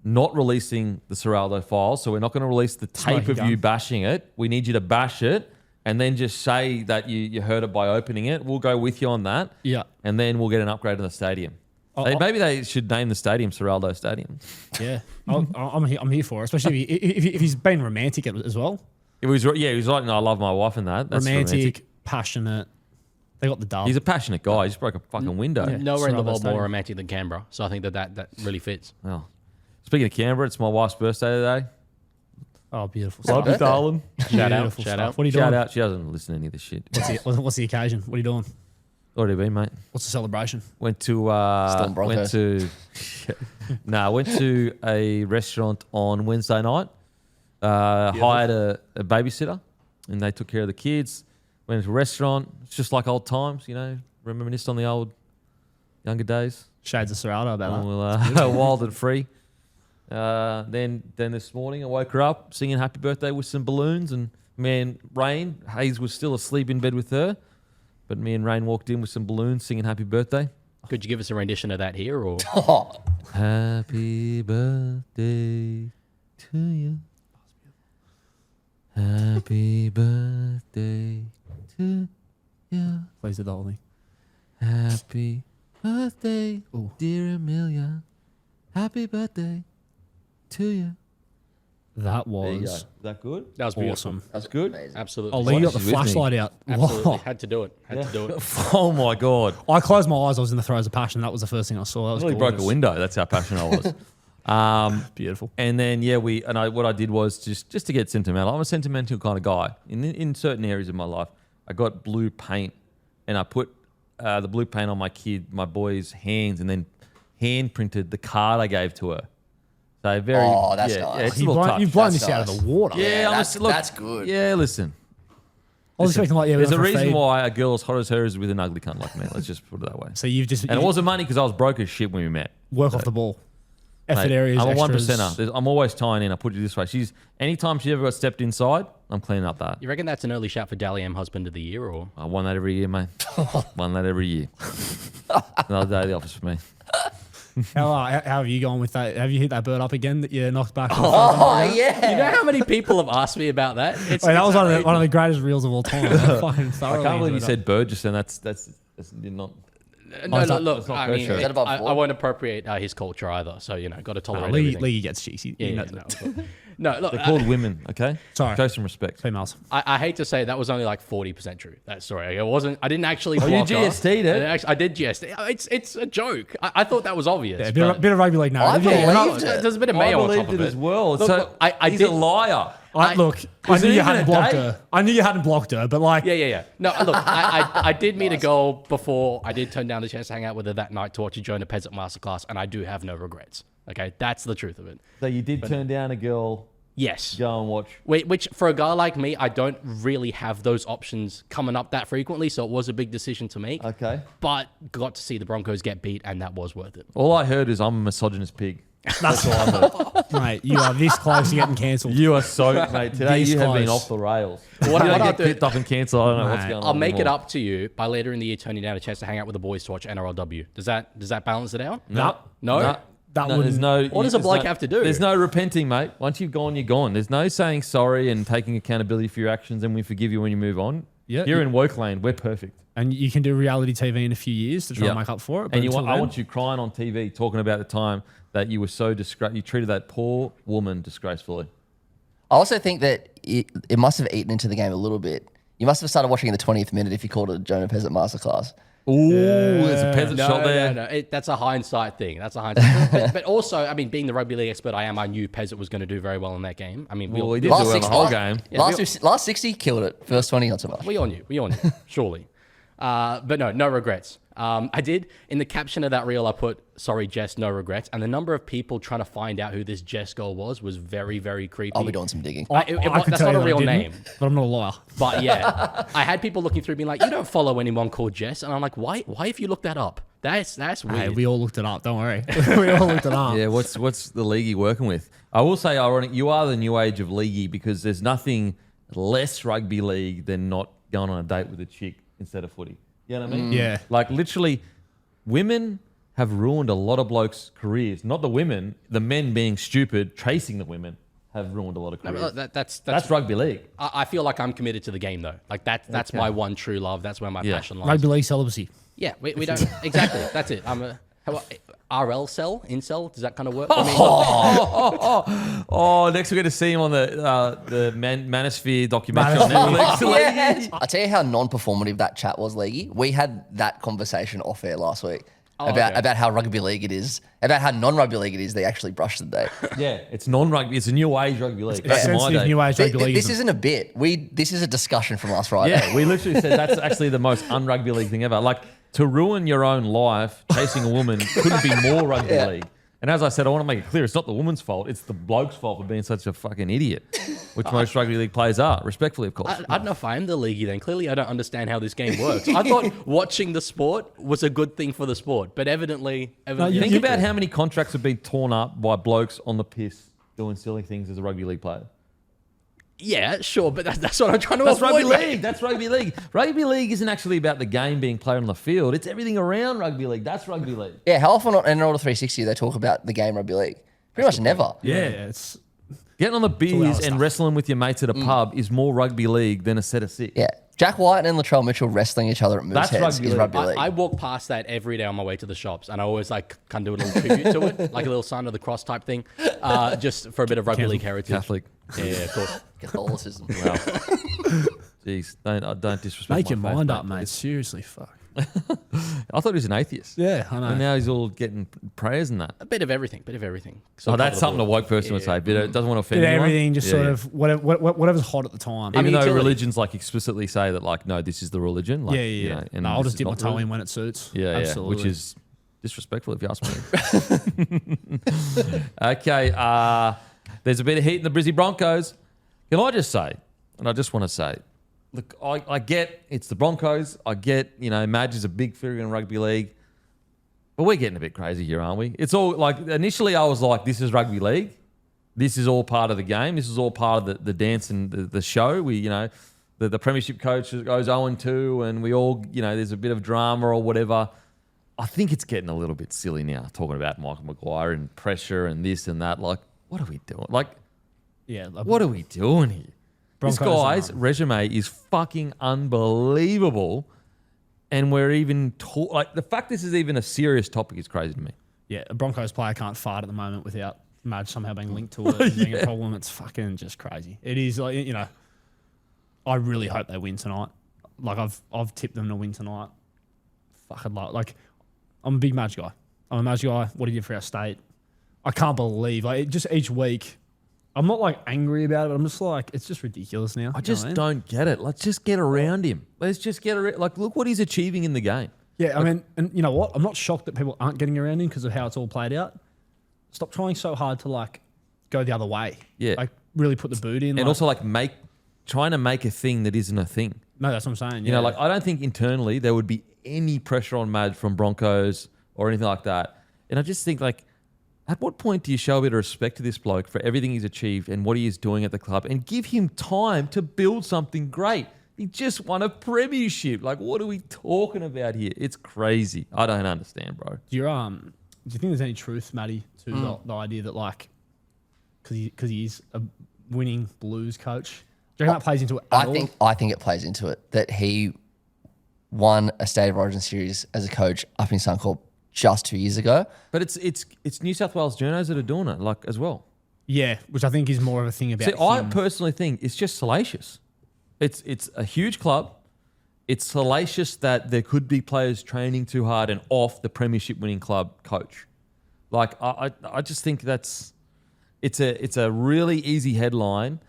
not releasing the Seraldo file, so we're not going to release the tape of you bashing it. We need you to bash it and then just say that you heard it by opening it. We'll go with you on that. Yeah. And then we'll get an upgrade to the stadium. Maybe they should name the stadium Seraldo Stadium. Yeah. I'm here for it, especially if he's been romantic as well. He was like, no, I love my wife and that. That's romantic, passionate. They got the dub. He's a passionate guy. He just broke a fucking window. Yeah. Nowhere in the world Stadium. more romantic than Canberra. So I think that really fits. Oh. Speaking of Canberra, it's my wife's birthday today. Oh, beautiful. Love you, darling. Shout out. Beautiful Shout stuff. out. What are you doing? Shout out. She doesn't listen to any of this shit. What's the occasion? What are you doing? Already been, mate. What's the celebration? Went to Broncos. went to a restaurant on Wednesday night. Hired a babysitter, and they took care of the kids. Went to a restaurant. It's just like old times, you know. Reminisced on the old younger days. Shades of Seraldo about Well, wild and free. Then this morning I woke her up singing "Happy Birthday" with some balloons, and me and Rain, Hayes was still asleep in bed with her, but me and Rain walked in with some balloons singing "Happy Birthday." Could you give us a rendition of that here, or Happy birthday to you. Happy birthday to you. Please do the whole thing. Happy birthday, Ooh. dear Amelia. Happy birthday to you. That There you go. was Is that good? that was beautiful. awesome. That's good. Amazing. Absolutely. Oh, Lee got the She's with me. flashlight out. Absolutely. Whoa. Had to do it. Had to do it. Oh my god! I closed my eyes. I was in the throes of passion. That was the first thing I saw. That was I nearly broke a gorgeous. window. That's how passionate I was. Beautiful. And then what I did was just to get sentimental. I'm a sentimental kind of guy. In certain areas of my life, I got blue paint, and I put the blue paint on my boy's hands, and then hand printed the card I gave to her. So very. Oh, that's yeah, nice. Yeah, it's a little touch. You've blown That's this out of nice. the water. Yeah, that's good. Yeah, listen. I was expecting like, yeah, There's a for reason feed. why a girl as hot as her is with an ugly cunt like me. Let's just put it that way. So you've just And it wasn't money because I was broke as shit when we met. work off the ball. Effort Mate, areas. I'm a one extras. percenter. I'm always tying in. I put it this way. Anytime she ever got stepped inside, I'm cleaning up that. You reckon that's an early shout for Dally M Husband of the Year, or? I won that every year, mate. Won that every year. Another day at the office for me. How have you gone with that? Have you hit that bird up again that you knocked back? Oh, yeah. You know how many people have asked me about that? That was one of the greatest reels of all time. I fucking I thoroughly can't believe you enjoyed said bird just then. That's not. No, That's look, not I her mean, show. Is that above I board? won't appropriate his culture either. So, got to it. tolerate League everything. gets cheesy. Yeah, You know yeah, that. no, look, They're called women, okay? Sorry. Show some respect. Females. I hate to say that was only like 40% true. That story. It wasn't. I didn't actually. you block her. GST'd it? I did GST. It's a joke. I thought that was obvious. Yeah, but- bit of rugby league narrative. I Yeah, believed it. There's a bit of I mayo on top believed of it it as well. Look, So look, I he's did a liar. I knew Was it you even hadn't a blocked date? her. I knew you hadn't blocked her, but like, Yeah. No, look, I did meet a girl before. I did turn down the chance to hang out with her that night to watch her join a peasant masterclass, and I do have no regrets. Okay, that's the truth of it. So you did turn down a girl, Yes. go and watch. Which for a guy like me, I don't really have those options coming up that frequently, so it was a big decision to make. Okay. But got to see the Broncos get beat, and that was worth it. All I heard is I'm a misogynist pig. that's all I heard. Mate, you are this close to getting cancelled. You are so, mate, today This you have been close. off the rails. What you I'll don't get do- picked up and cancelled. I don't know what's Mate. going on. I'll make it anymore. up to you by later in the year turning down a chance to hang out with the boys to watch NRLW. Does that balance it out? No. No? No. That No, there's wouldn't- no. What does a there's bloke no- have to do? There's no repenting, mate. Once you've gone, you're gone. There's no saying sorry and taking accountability for your actions, and we forgive you when you move on. Yeah. Here in Woke Lane, we're perfect. And you can do reality TV in a few years to try Yeah. and make up for it. But And until I then- want you crying on TV talking about the time that you were so you treated that poor woman disgracefully. I also think that it must have eaten into the game a little bit. You must have started watching in the 20th minute if you called it Jonah Peasant Masterclass. Ooh, there's a peasant No, shot there. no. That's a hindsight thing. That's a hindsight. but also, I mean, being the rugby league expert I am, I knew Peasant was going to do very well in that game. I mean, Well, he did do well the whole game. Last 60 killed it. First 20 not so much. we all knew, surely. But no regrets. I did, in the caption of that reel, I put, sorry, Jess, no regrets. And the number of people trying to find out who this Jess girl was very, very creepy. I'll be doing some digging. I- could that's tell not you a that I real didn't, name. But I'm not a liar. But yeah, I had people looking through being like, you don't follow anyone called Jess. And I'm like, why have you looked that up? That's weird. Hey, we all looked it up. Don't worry. We all looked it up. Yeah, what's the Leaguie working with? I will say, ironic, you are the new age of Leaguie because there's nothing less rugby league than not going on a date with a chick instead of footy. You know what I mean? Yeah. Like literally, women have ruined a lot of blokes' careers. Not the women, the men being stupid, chasing the women have ruined a lot of careers. That's rugby league. I feel like I'm committed to the game though. Like that's my one true love. That's where my passion lies. Rugby league celibacy. Yeah, we don't exactly. That's it. I'm a RL cell, incel. Does that kind of work? Next we're going to see him on the Manosphere documentary on Netflix. Yes. I tell you how non-performative that chat was, Leaguie. We had that conversation off air last week about how rugby league it is, about how non-rugby league it is. They actually brush the day. Yeah, it's non-rugby. It's a new age rugby league. It's sensitive new age rugby league. This isn't a bit. This is a discussion from last Friday. Yeah, we literally said that's actually the most un-rugby league thing ever. Like, to ruin your own life chasing a woman couldn't be more rugby league. And as I said, I want to make it clear, it's not the woman's fault. It's the bloke's fault for being such a fucking idiot, which most rugby league players are, respectfully, of course. I don't know if I am the leaguey then. Clearly, I don't understand how this game works. I thought watching the sport was a good thing for the sport, but evidently think about how many contracts have been torn up by blokes on the piss doing silly things as a rugby league player. Yeah, sure, but that's what I'm trying to That's avoid. rugby league. That's rugby league. Rugby league isn't actually about the game being played on the field. It's everything around rugby league. That's rugby league. Yeah, how often in Order 360 they talk about the game rugby league? Pretty much never. Yeah, it's Getting on the beers and stuff. wrestling with your mates at a pub is more rugby league than a set of six. Yeah. Jack White and Latrell Mitchell wrestling each other at That's Mooseheads rugby is league. rugby league. I walk past that every day on my way to the shops, and I always kind of do a little tribute to it, like a little sign of the cross type thing, just for a bit of rugby league heritage. Catholic. Yeah, of course. Catholicism. Wow. Jeez, don't disrespect make my your faith, mind up, please. mate. Seriously, fuck. I thought he was an atheist. Yeah, I know. And now he's all getting prayers and that. A bit of everything. Oh, that's something a woke person would say, but it doesn't want to offend Did anyone. everything just sort of whatever's hot at the time. Even though utility. religions like explicitly say that, like, no, this is the religion. Like, Yeah. You know, and No, I'll this just is dip my not toe religion. in when it suits. Yeah, Absolutely. which is disrespectful if you ask me. Okay, there's a bit of heat in the Brizzy Broncos. Can I just say, and I just want to say, look, I get it's the Broncos. I get, Madge is a big figure in rugby league. But we're getting a bit crazy here, aren't we? It's all like, initially I was like, this is rugby league. This is all part of the game. This is all part of the dance and the show. We, the premiership coach goes 0-2 and we all, there's a bit of drama or whatever. I think it's getting a little bit silly now, talking about Michael Maguire and pressure and this and that. Like, what are we doing? Like, what are we doing here? Broncos This guy's resume is fucking unbelievable. And we're even like the fact this is even a serious topic is crazy to me. Yeah, a Broncos player can't fart at the moment without Madge somehow being linked to it and being a problem. It's fucking just crazy. It is like, I really hope they win tonight. Like I've tipped them to win tonight. Fucking like I'm a big Madge guy. I'm a Madge guy. What he did for our state. I can't believe just each week. I'm not like angry about it, but I'm just like, it's just ridiculous now. I just don't get it. Let's just get around him. Let's just get around. Like, look what he's achieving in the game. Yeah, I mean, and you know what? I'm not shocked that people aren't getting around him because of how it's all played out. Stop trying so hard to like go the other way. Yeah. Like really put the boot in. And also like trying to make a thing that isn't a thing. No, that's what I'm saying. You know, like I don't think internally there would be any pressure on Madge from Broncos or anything like that. And I just think like, at what point do you show a bit of respect to this bloke for everything he's achieved and what he is doing at the club and give him time to build something great? He just won a premiership. Like, what are we talking about here? It's crazy. I don't understand, bro. Do you think there's any truth, Matty, to the idea that like, because he is a winning Blues coach, do you reckon that plays into it at all? I think it plays into it that he won a State of Origin series as a coach up in Suncorp just 2 years ago. But it's New South Wales journos that are doing it, like, as well. Yeah, which I think is more of a thing about See, I him. personally think it's just salacious. It's a huge club. It's salacious that there could be players training too hard and off the premiership winning club coach. Like, I just think it's a really easy headline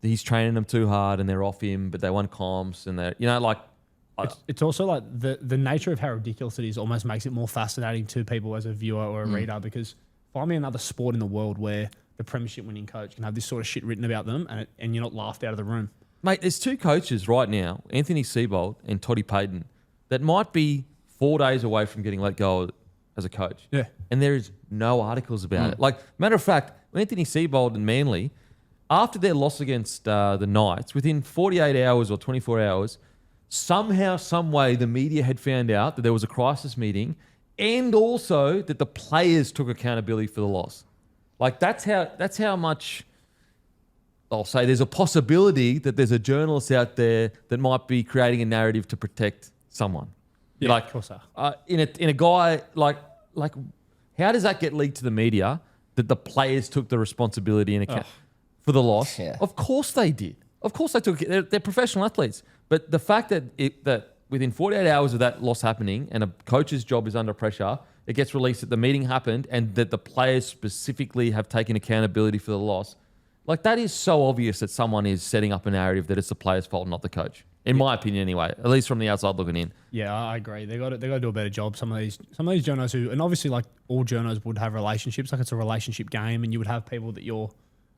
that he's training them too hard and they're off him, but they won comps and they're, like, It's also like the nature of how ridiculous it is almost makes it more fascinating to people as a viewer or a reader, because find me another sport in the world where the premiership winning coach can have this sort of shit written about them and you're not laughed out of the room. Mate, there's two coaches right now, Anthony Seibold and Toddy Payten, that might be 4 days away from getting let go as a coach. Yeah. And there is no articles about it. Like, matter of fact, Anthony Seibold and Manly, after their loss against the Knights, within 48 hours or 24 hours, somehow, some way, the media had found out that there was a crisis meeting and also that the players took accountability for the loss. Like that's how much I'll say there's a possibility that there's a journalist out there that might be creating a narrative to protect someone. Yeah, like, of course so. In a guy like how does that get leaked to the media that the players took the responsibility and account for the loss? Yeah. Of course they did. Of course they took it. They're professional athletes. But the fact that within 48 hours of that loss happening and a coach's job is under pressure, it gets released that the meeting happened and that the players specifically have taken accountability for the loss. Like that is so obvious that someone is setting up a narrative that it's the player's fault, not the coach. In my opinion, anyway, at least from the outside looking in. Yeah, I agree. They got to do a better job. Some of these journos who, and obviously like all journos would have relationships. Like it's a relationship game, and you would have people that you're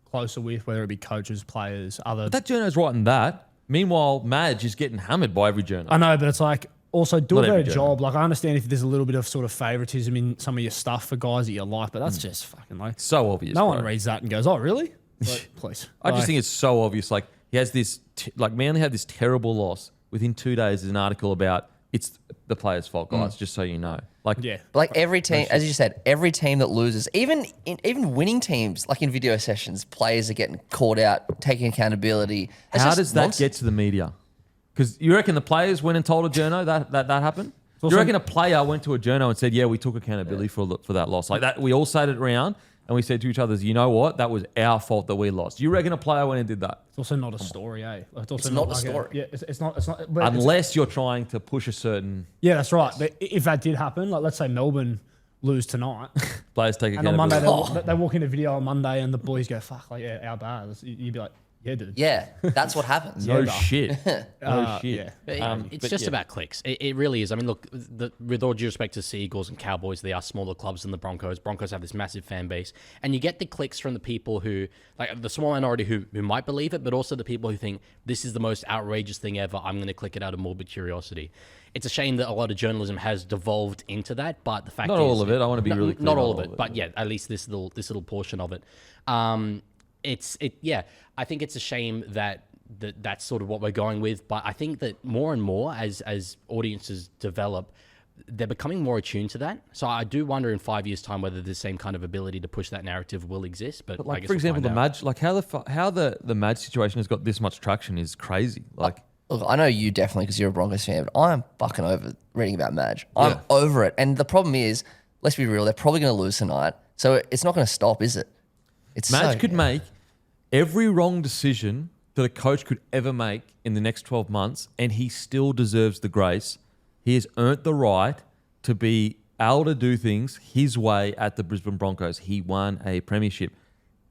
closer with, whether it be coaches, players, other. But that journo's writing that. Meanwhile, Madge is getting hammered by every journo. I know, but it's like also do Not a better every journo. job. Like I understand if there's a little bit of sort of favoritism in some of your stuff for guys that you like, but that's just fucking like So obvious. no bro. one reads that and goes, "Oh, really?" Like, please. I just think it's so obvious. Like he has this, Manly had this terrible loss. Within 2 days, there's an article about it's the player's fault, guys. Just so you know. Like, yeah. But like every team, as you said, every team that loses, even winning teams, like in video sessions, players are getting called out, taking accountability. It's how just does that nonsense. get to the media? Because you reckon the players went and told a journo that happened? You also- reckon a player went to a journo and said, "Yeah, we took accountability for that loss." Like that, we all sat it around and we said to each other, "You know what? That was our fault that we lost." You reckon a player went and did that? It's also not a story, eh? Like, it's also not a like story. yeah, it's not. But it's- Unless you're trying to push a certain yeah, that's right. But if that did happen, like let's say Melbourne lose tonight, players take and on Monday accountability. they walk in a video on Monday and the boys go, "Fuck, like yeah, our bad." You'd be like, "Yeah, dude." Yeah, that's what happens. No Yeah, shit. No shit. yeah. It's But just yeah. about clicks. It really is. I mean, look, with all due respect to Seagulls and Cowboys, they are smaller clubs than the Broncos. Broncos have this massive fan base. And you get the clicks from the people who, like the small minority who might believe it, but also the people who think this is the most outrageous thing ever. I'm going to click it out of morbid curiosity. It's a shame that a lot of journalism has devolved into that, but the fact Not is... all of it. I want to be really clear. Not all of it, but yeah, at least this little portion of it. I think it's a shame that that's sort of what we're going with, but I think that more and more as audiences develop, they're becoming more attuned to that. So I do wonder in 5 years' time whether the same kind of ability to push that narrative will exist. But I Like guess for we'll example, find the out. Madge, like how the Madge situation has got this much traction is crazy. Like Look, I know you definitely because you're a Broncos fan, but I'm fucking over reading about Madge. I'm Yeah. over it. And the problem is, let's be real, they're probably going to lose tonight. So it's not going to stop, is it? It's Madge so- could make every wrong decision that a coach could ever make in the next 12 months, and he still deserves the grace. He has earned the right to be able to do things his way at the Brisbane Broncos. He won a premiership.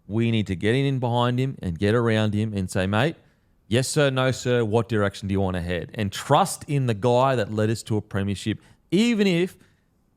We need to get in behind him and get around him and say, mate, yes, sir, no, sir, what direction do you want to head? And trust in the guy that led us to a premiership, even if,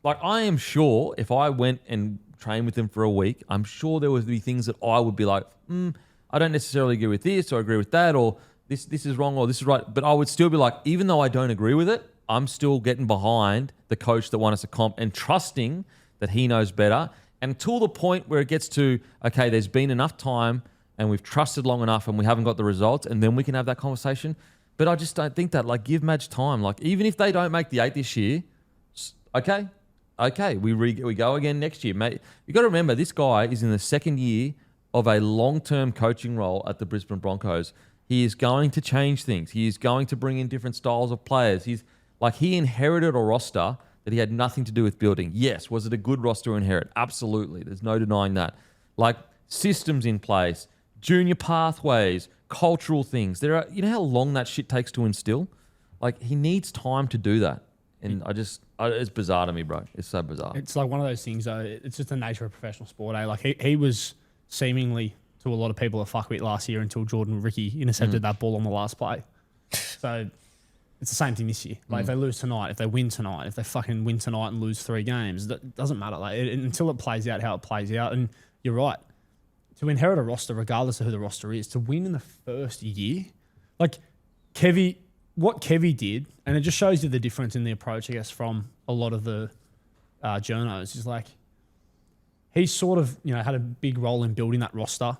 like, I am sure if I went and trained with him for a week, I'm sure there would be things that I would be like, I don't necessarily agree with this or agree with that, or this is wrong or this is right. But I would still be like, even though I don't agree with it, I'm still getting behind the coach that won us a comp and trusting that he knows better. And until the point where it gets to, okay, there's been enough time and we've trusted long enough and we haven't got the results, and then we can have that conversation. But I just don't think that. Like, give Madge time. Like, even if they don't make the 8 this year, okay, we go again next year, mate. You got to remember, this guy is in the second year of a long-term coaching role at the Brisbane Broncos. He is going to change things. He is going to bring in different styles of players. He inherited a roster that he had nothing to do with building. Yes, was it a good roster to inherit? Absolutely. There's no denying that. Like, systems in place, junior pathways, cultural things. You know how long that shit takes to instill? Like, he needs time to do that. And it's bizarre to me, bro. It's so bizarre. It's like one of those things, though. It's just the nature of professional sport, eh? Like, he was seemingly, to a lot of people, a fuckwit last year until Jordan Ricky intercepted that ball on the last play. So it's the same thing this year. Like, if they lose tonight, if they win tonight, if they fucking win tonight and lose 3 games, that doesn't matter. Like, until it plays out how it plays out. And you're right. To inherit a roster, regardless of who the roster is, to win in the first year, like what Kevy did, and it just shows you the difference in the approach, I guess, from a lot of the journos, is like, he sort of, had a big role in building that roster.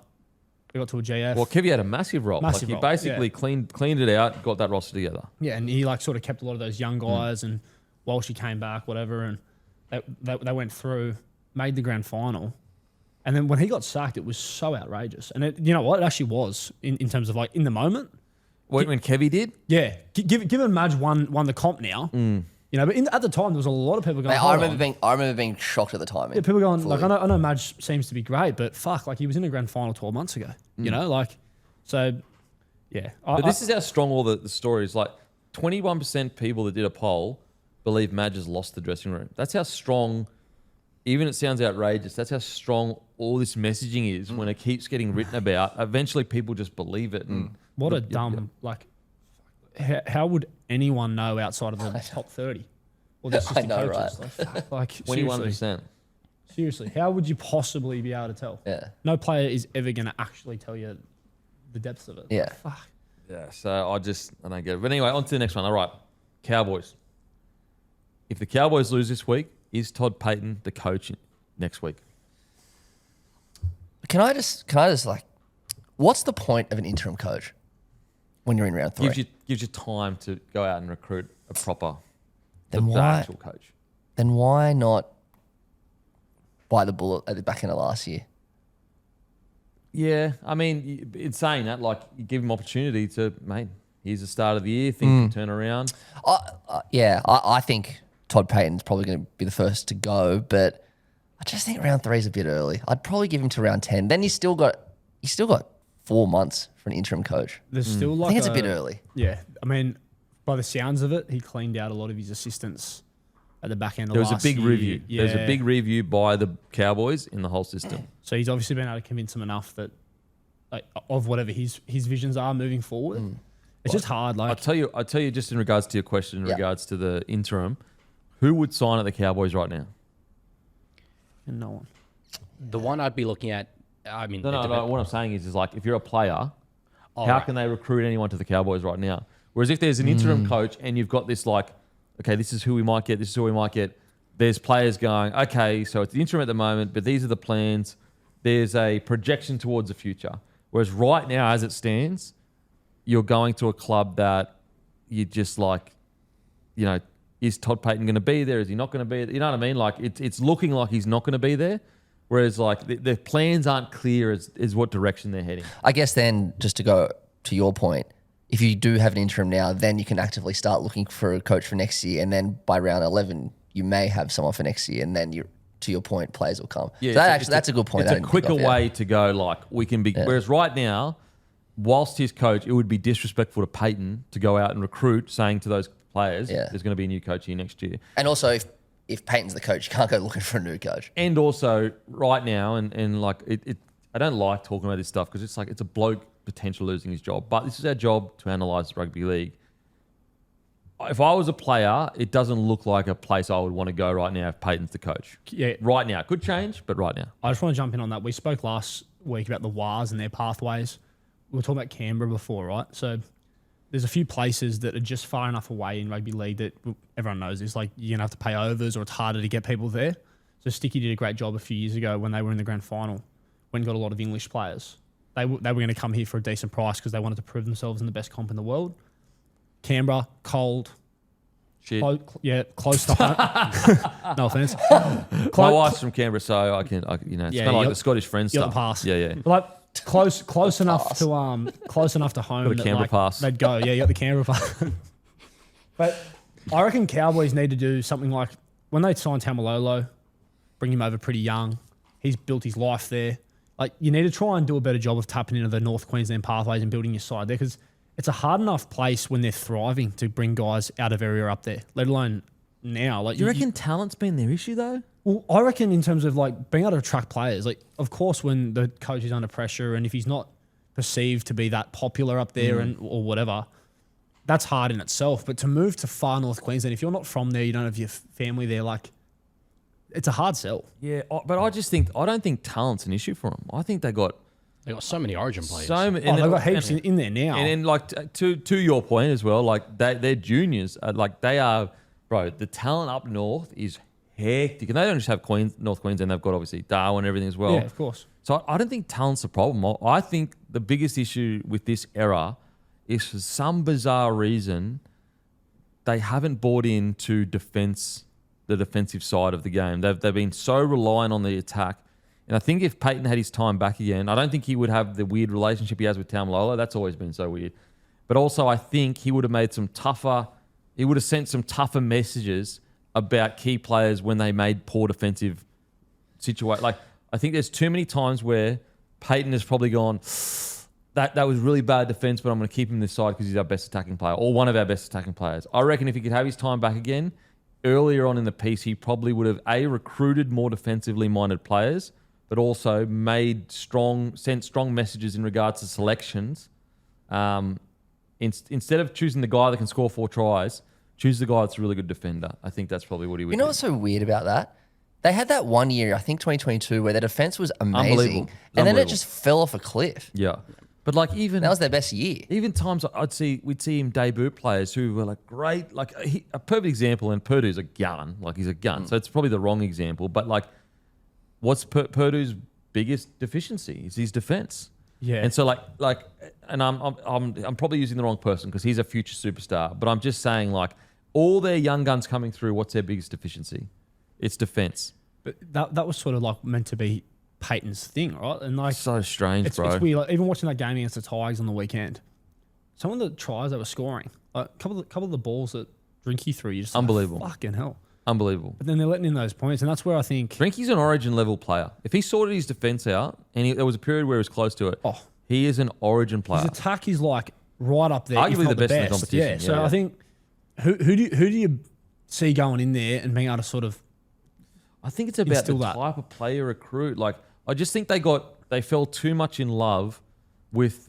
They got to a GF. Well, Kevy had a massive role. Massive he role, basically yeah. cleaned it out, got that roster together. Yeah, and he sort of kept a lot of those young guys, and Walshy came back, whatever, and They went through, made the grand final. And then when he got sacked, it was so outrageous. And you know what? It actually was in terms of like in the moment. When Kevy did? Yeah. Given Madge won the comp now, you know, but at the time, there was a lot of people going, I remember being shocked at the time. Yeah, people going, fully. Like, I know Madge seems to be great, but fuck, like he was in the grand final 12 months ago, you know, like, so, yeah. But this is how strong all the stories, like 21% people that did a poll believe Madge has lost the dressing room. That's how strong, even it sounds outrageous, that's how strong all this messaging is when it keeps getting written about. Eventually people just believe it. And what a dumb, like, how would anyone know outside of the top 30? Or the assistant coaches? Right? Like 21%. Seriously, how would you possibly be able to tell? Yeah. No player is ever going to actually tell you the depths of it. Yeah. Like, fuck. Yeah, so I don't get it. But anyway, on to the next one. All right, Cowboys. If the Cowboys lose this week, is Todd Payten the coach next week? Can I just like, what's the point of an interim coach when you're in round 3? Gives you time to go out and recruit a proper the actual coach. Then why not bite the bullet at the back end of last year? Yeah, I mean, in saying that, like, you give him opportunity to, mate, here's the start of the year, things can turn around. I think Todd Payton's probably going to be the first to go, but I just think round 3 is a bit early. I'd probably give him to round 10. Then you still got 4 months for an interim coach. There's still like I think it's a bit early. Yeah, I mean, by the sounds of it, he cleaned out a lot of his assistants at the back end of There was last a big year. review. Yeah. There's a big review by the Cowboys in the whole system. So he's obviously been able to convince them enough that, like, of whatever his visions are moving forward. It's just hard. Like, I'll tell you just in regards to your question, in regards to the interim, who would sign at the Cowboys right now? no one. The one I'd be looking at, I mean, No. What I'm saying is like, if you're a player, how can they recruit anyone to the Cowboys right now? Whereas if there's an interim coach and you've got this like, okay, this is who we might get, this is who we might get. There's players going, okay, so it's the interim at the moment, but these are the plans. There's a projection towards the future. Whereas right now, as it stands, you're going to a club that you just like, you know, is Todd Payten going to be there? Is he not going to be there? You know what I mean? Like, it's looking like he's not going to be there. Whereas like the plans aren't clear as what direction they're heading. I guess then, just to go to your point, if you do have an interim now, then you can actively start looking for a coach for next year. And then by round 11, you may have someone for next year. And then to your point, players will come. Yeah, so that's a good point. It's a quicker way to go, like, we can be... Yeah. Whereas right now, whilst his coach, it would be disrespectful to Payten to go out and recruit, saying to those players, there's going to be a new coach here next year. And also, if Payton's the coach, you can't go looking for a new coach. And also, right now, and like, I don't like talking about this stuff because it's like, it's a bloke potential losing his job. But this is our job to analyse rugby league. If I was a player, it doesn't look like a place I would want to go right now if Payten's the coach. Yeah. Right now. Could change, but right now. I just want to jump in on that. We spoke last week about the Wars and their pathways. We were talking about Canberra before, right? So there's a few places that are just far enough away in rugby league that everyone knows is like you're going to have to pay overs or it's harder to get people there. So Sticky did a great job a few years ago when they were in the grand final, when he got a lot of English players. They were going to come here for a decent price because they wanted to prove themselves in the best comp in the world. Canberra, cold. Shit. Close to home. No offense. My wife's from Canberra, so I can it's kind of like the Scottish friend stuff. Pass. Yeah. Like close enough to home. Got a Canberra pass. They'd go. Yeah, you got the Canberra pass. But I reckon Cowboys need to do something like when they signed Tamalolo, bring him over pretty young. He's built his life there. Like, you need to try and do a better job of tapping into the North Queensland pathways and building your side there because it's a hard enough place when they're thriving to bring guys out of area up there, let alone now. Like, Do you reckon talent's been their issue though? Well, I reckon in terms of like being able to attract players, like of course when the coach is under pressure and if he's not perceived to be that popular up there or whatever, that's hard in itself. But to move to far North Queensland, if you're not from there, you don't have your family there, like it's a hard sell. Yeah, but I don't think talent's an issue for them. I think they got so many Origin players. They've got heaps in there now. And then, like, to your point as well, like, they're juniors. Like, they are, bro, the talent up north is hectic. And they don't just have North Queensland, they've got, obviously, Darwin and everything as well. Yeah, of course. So I don't think talent's a problem. I think the biggest issue with this era is for some bizarre reason, they haven't bought into defence the defensive side of the game. They've been so reliant on the attack. And I think if Payten had his time back again, I don't think he would have the weird relationship he has with Taumalolo. That's always been so weird. But also, I think he would have made he would have sent some tougher messages about key players when they made poor defensive situations. Like, I think there's too many times where Payten has probably gone, that was really bad defense, but I'm going to keep him this side because he's our best attacking player, or one of our best attacking players. I reckon if he could have his time back again, earlier on in the piece, he probably would have, recruited more defensively minded players, but also sent strong messages in regards to selections. Instead of choosing the guy that can score 4 tries, choose the guy that's a really good defender. I think that's probably what he would do. You know what's so weird about that? They had that one year, I think 2022, where their defense was amazing. Unbelievable. And then it just fell off a cliff. Yeah. But like That was their best year. even times we'd see him debut players who were like great, like a perfect example, and Purdue's a gun. Like, he's a gun. So it's probably the wrong example. But like, what's Purdue's biggest deficiency? Is his defense. Yeah. And so and I'm probably using the wrong person because he's a future superstar. But I'm just saying, like, all their young guns coming through, what's their biggest deficiency? It's defense. But that was sort of like meant to be Payton's thing, right? And like, So strange, bro. it's weird. Like, even watching that game against the Tigers on the weekend, some of the tries they were scoring, like a couple of the balls that Drinky threw, you just Unbelievable. Like, fucking hell. Unbelievable. But then they're letting in those points, and that's where I think Drinky's an origin level player. If he sorted his defense out, and there was a period where he was close to it, he is an origin player. his attack is like right up there, Arguably if not the best in the best. competition. Yeah. So Yeah. I think who do you see going in there and being able to sort of I think it's about the Instill that. type of player recruit. Like, I just think they fell too much in love with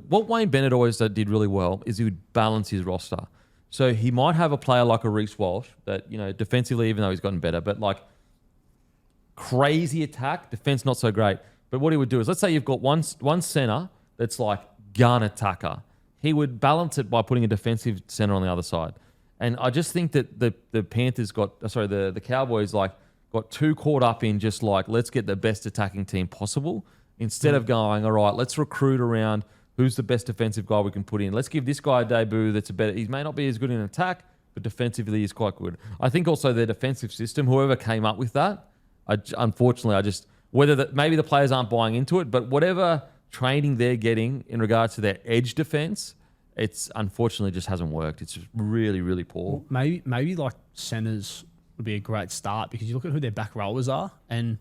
what Wayne Bennett always did really well is he would balance his roster. So he might have a player like a Reece Walsh that, defensively, even though he's gotten better, but like crazy attack, defense not so great. But what he would do is, let's say you've got one center that's like gun attacker. He would balance it by putting a defensive center on the other side. And I just think that the Panthers the Cowboys got too caught up in just like, let's get the best attacking team possible instead of going, all right, let's recruit around who's the best defensive guy we can put in. Let's give this guy a debut that's he may not be as good in attack, but defensively he's quite good. I think also their defensive system, whoever came up with that, maybe the players aren't buying into it, but whatever training they're getting in regards to their edge defense, it's unfortunately just hasn't worked. It's just really, really poor. maybe like centers would be a great start, because you look at who their back rowers are, and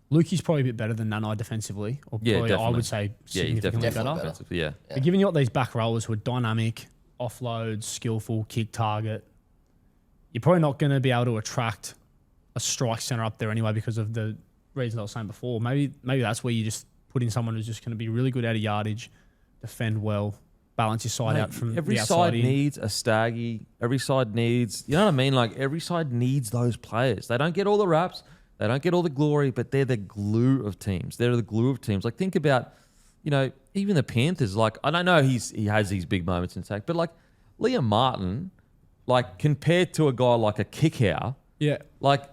Lukey's probably a bit better than Nanai defensively, or Yeah, probably I definitely. would say significantly better. Defensively, yeah. But given you got these back rowers who are dynamic, offload, skillful, kick target, you're probably not going to be able to attract a strike center up there anyway, because of the reasons I was saying before. Maybe that's where you just put in someone who's just going to be really good out of yardage, defend well, balance your side out from every the outside side in. needs a Staggy. Every side needs, you know what I mean? Like, every side needs those players. They don't get all the raps. They don't get all the glory, but they're the glue of teams. They're the glue of teams. Like, think about, even the Panthers. Like, I don't know, he has these big moments in attack, but like Liam Martin, like, compared to a guy like a Kickow, like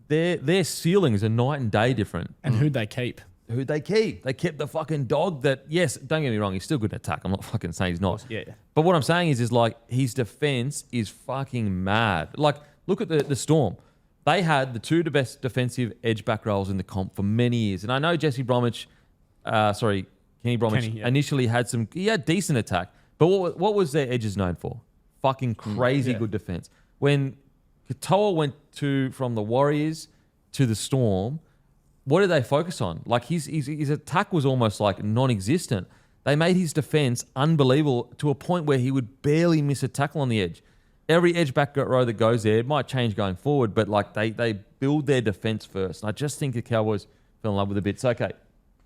their ceilings are night and day different. And who'd they keep? Who'd they keep? They kept the fucking dog that, yes, don't get me wrong, he's still good at attack. I'm not fucking saying he's not. Yeah. But what I'm saying is like, his defense is fucking mad. Like, look at the Storm. They had the two best defensive edge back roles in the comp for many years. And I know Kenny Bromwich initially had decent attack. But what was their edges known for? Fucking crazy good defense. When Katoa went from the Warriors to the Storm, what did they focus on? Like, his attack was almost like non-existent. They made his defense unbelievable to a point where he would barely miss a tackle on the edge. Every edge back row that goes there, it might change going forward, but like they build their defense first. And I just think the Cowboys fell in love with it a bit. So, okay,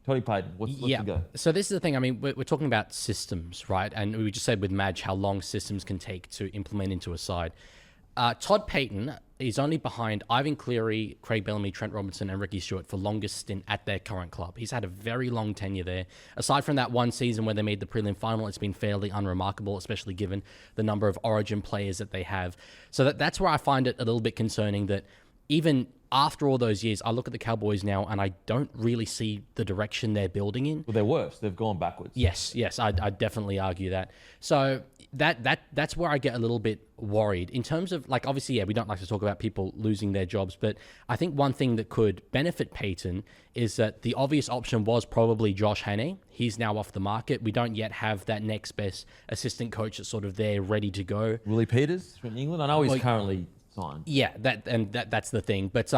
Toddy Payten, let's go. So this is the thing. I mean, we're talking about systems, right? And we just said with Madge how long systems can take to implement into a side. Todd Payten is only behind Ivan Cleary, Craig Bellamy, Trent Robinson, and Ricky Stewart for longest stint at their current club. He's had a very long tenure there. Aside from that one season where they made the prelim final, it's been fairly unremarkable, especially given the number of Origin players that they have. So that's where I find it a little bit concerning that even after all those years, I look at the Cowboys now and I don't really see the direction they're building in. Well, they're worse. They've gone backwards. Yes, I'd definitely argue that. So that's where I get a little bit worried in terms of, like, obviously, yeah, we don't like to talk about people losing their jobs, but I think one thing that could benefit Payten is that the obvious option was probably Josh Hannay. He's now off the market. We don't yet have that next best assistant coach that's sort of there, ready to go. Willie Peters from England. I know he's currently signed. Yeah, that's the thing. But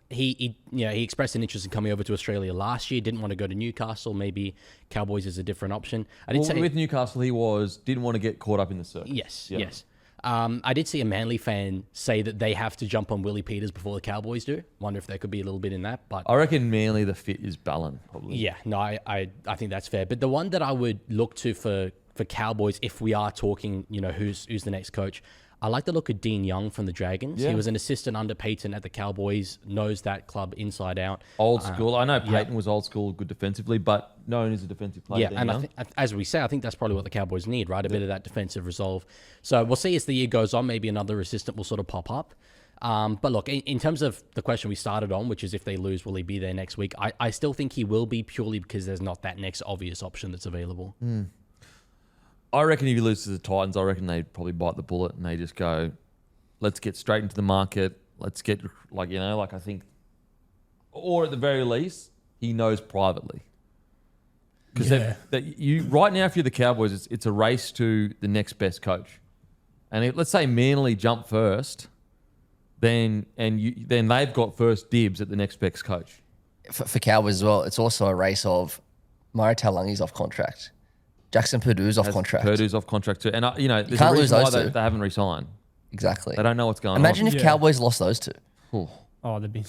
he expressed an interest in coming over to Australia last year. Didn't want to go to Newcastle. Maybe Cowboys is a different option. With Newcastle, he didn't want to get caught up in the circle. Yes, Yeah. yes. I did see a Manly fan say that they have to jump on Willie Peters before the Cowboys do. Wonder if there could be a little bit in that. But I reckon Manly the fit is Ballon, probably. yeah, no, I think that's fair. But the one that I would look to for Cowboys, if we are talking, who's the next coach, I like the look of Dean Young from the Dragons. Yeah. He was an assistant under Payten at the Cowboys, knows that club inside out. Old school. I know Payten was old school, good defensively, but known as a defensive player. Yeah, and I think, as we say, I think that's probably what the Cowboys need, right? A bit of that defensive resolve. So we'll see as the year goes on. Maybe another assistant will sort of pop up. But look, in terms of the question we started on, which is if they lose, will he be there next week? I still think he will be, purely because there's not that next obvious option that's available. I reckon if he loses to the Titans, I reckon they'd probably bite the bullet and they just go, let's get straight into the market. Let's get, I think, or at the very least, he knows privately. Because right now, if you're the Cowboys, it's a race to the next best coach. And let's say Manly jump first, then they've got first dibs at the next best coach. For Cowboys as well, it's also a race of Murray Taulungi's off contract. Jackson Purdue's off contract. Purdue's off contract too. And, there's can't a lose reason those why two. they haven't re-signed. Exactly. They don't know what's going Imagine on. if Cowboys lost those two. Oh, they'd be.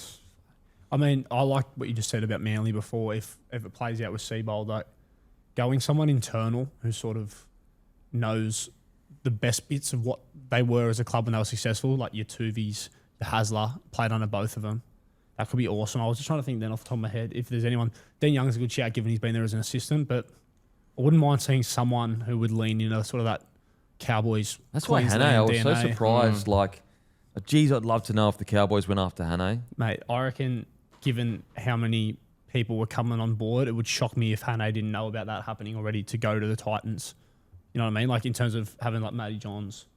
I mean, I like what you just said about Manly before. If it plays out with Seibold, like going someone internal who sort of knows the best bits of what they were as a club when they were successful, like your Tuvies, the Hasler, played under both of them. That could be awesome. I was just trying to think then off the top of my head if there's anyone. Dean Young's a good shout given he's been there as an assistant, but I wouldn't mind seeing someone who would lean into sort of that Cowboys. That's why Hannay, I was so surprised. Geez, I'd love to know if the Cowboys went after Hannay. Mate, I reckon given how many people were coming on board, it would shock me if Hannay didn't know about that happening already to go to the Titans. You know what I mean? Like in terms of having like Matty Johns,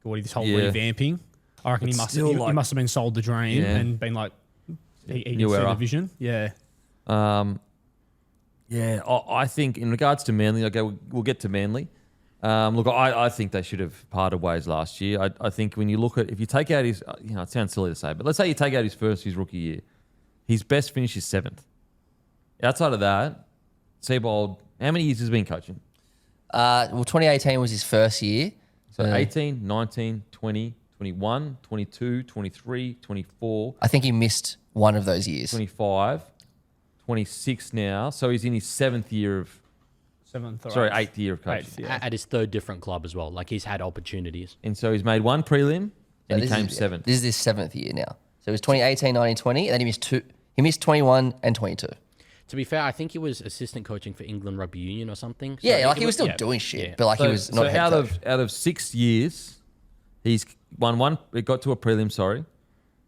Gordy, this whole revamping. I reckon he must have been sold the dream and been like, he can see the vision. Yeah. I think in regards to Manly, we'll get to Manly. Look, I think they should have parted ways last year. I think when you look at, if you take out his, it sounds silly to say, but let's say you take out his rookie year, his best finish is 7th. Outside of that, Seibold, how many years has he been coaching? 2018 was his first year. So 18, 19, 20, 21, 22, 23, 24. I think he missed one of those years. 25, 26 now. So he's in his 7th year of... 8th year of coaching. At his third different club as well. Like he's had opportunities. And so he's made one prelim and he came 7th. This is his 7th year now. So it was 2018, 19, 20, and then he missed 21 and 22. To be fair, I think he was assistant coaching for England Rugby Union or something. So he was still doing shit, but he was not a head coach. Out of 6 years, he's won one. It got to a prelim,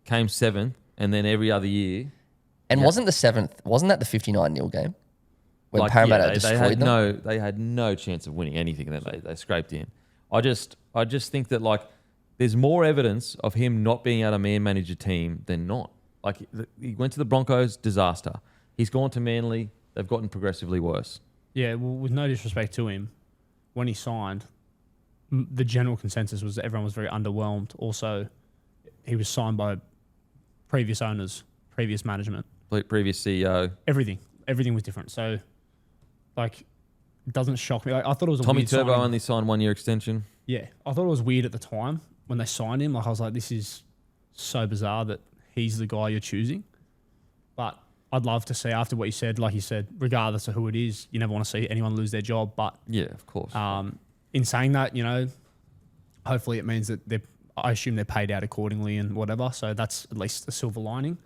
came 7th, and then every other year. And wasn't the 7th? Wasn't that the 59-0 game when Parramatta destroyed them? They had no chance of winning anything that they scraped in. I just think that there's more evidence of him not being able to manage a team than not. He went to the Broncos, disaster. He's gone to Manly. They've gotten progressively worse. Yeah, well, with no disrespect to him, when he signed, the general consensus was that everyone was very underwhelmed. Also, he was signed by previous owners, previous management. Previous CEO. Everything was different. So, it doesn't shock me. I thought it was a Tommy weird Turbo signing. only signed 1 year extension. Yeah, I thought it was weird at the time when they signed him. I was like, this is so bizarre that he's the guy you're choosing. But I'd love to see, after what you said, like you said, regardless of who it is, you never want to see anyone lose their job. But yeah, of course. In saying that, hopefully it means that I assume they're paid out accordingly and whatever. So that's at least a silver lining.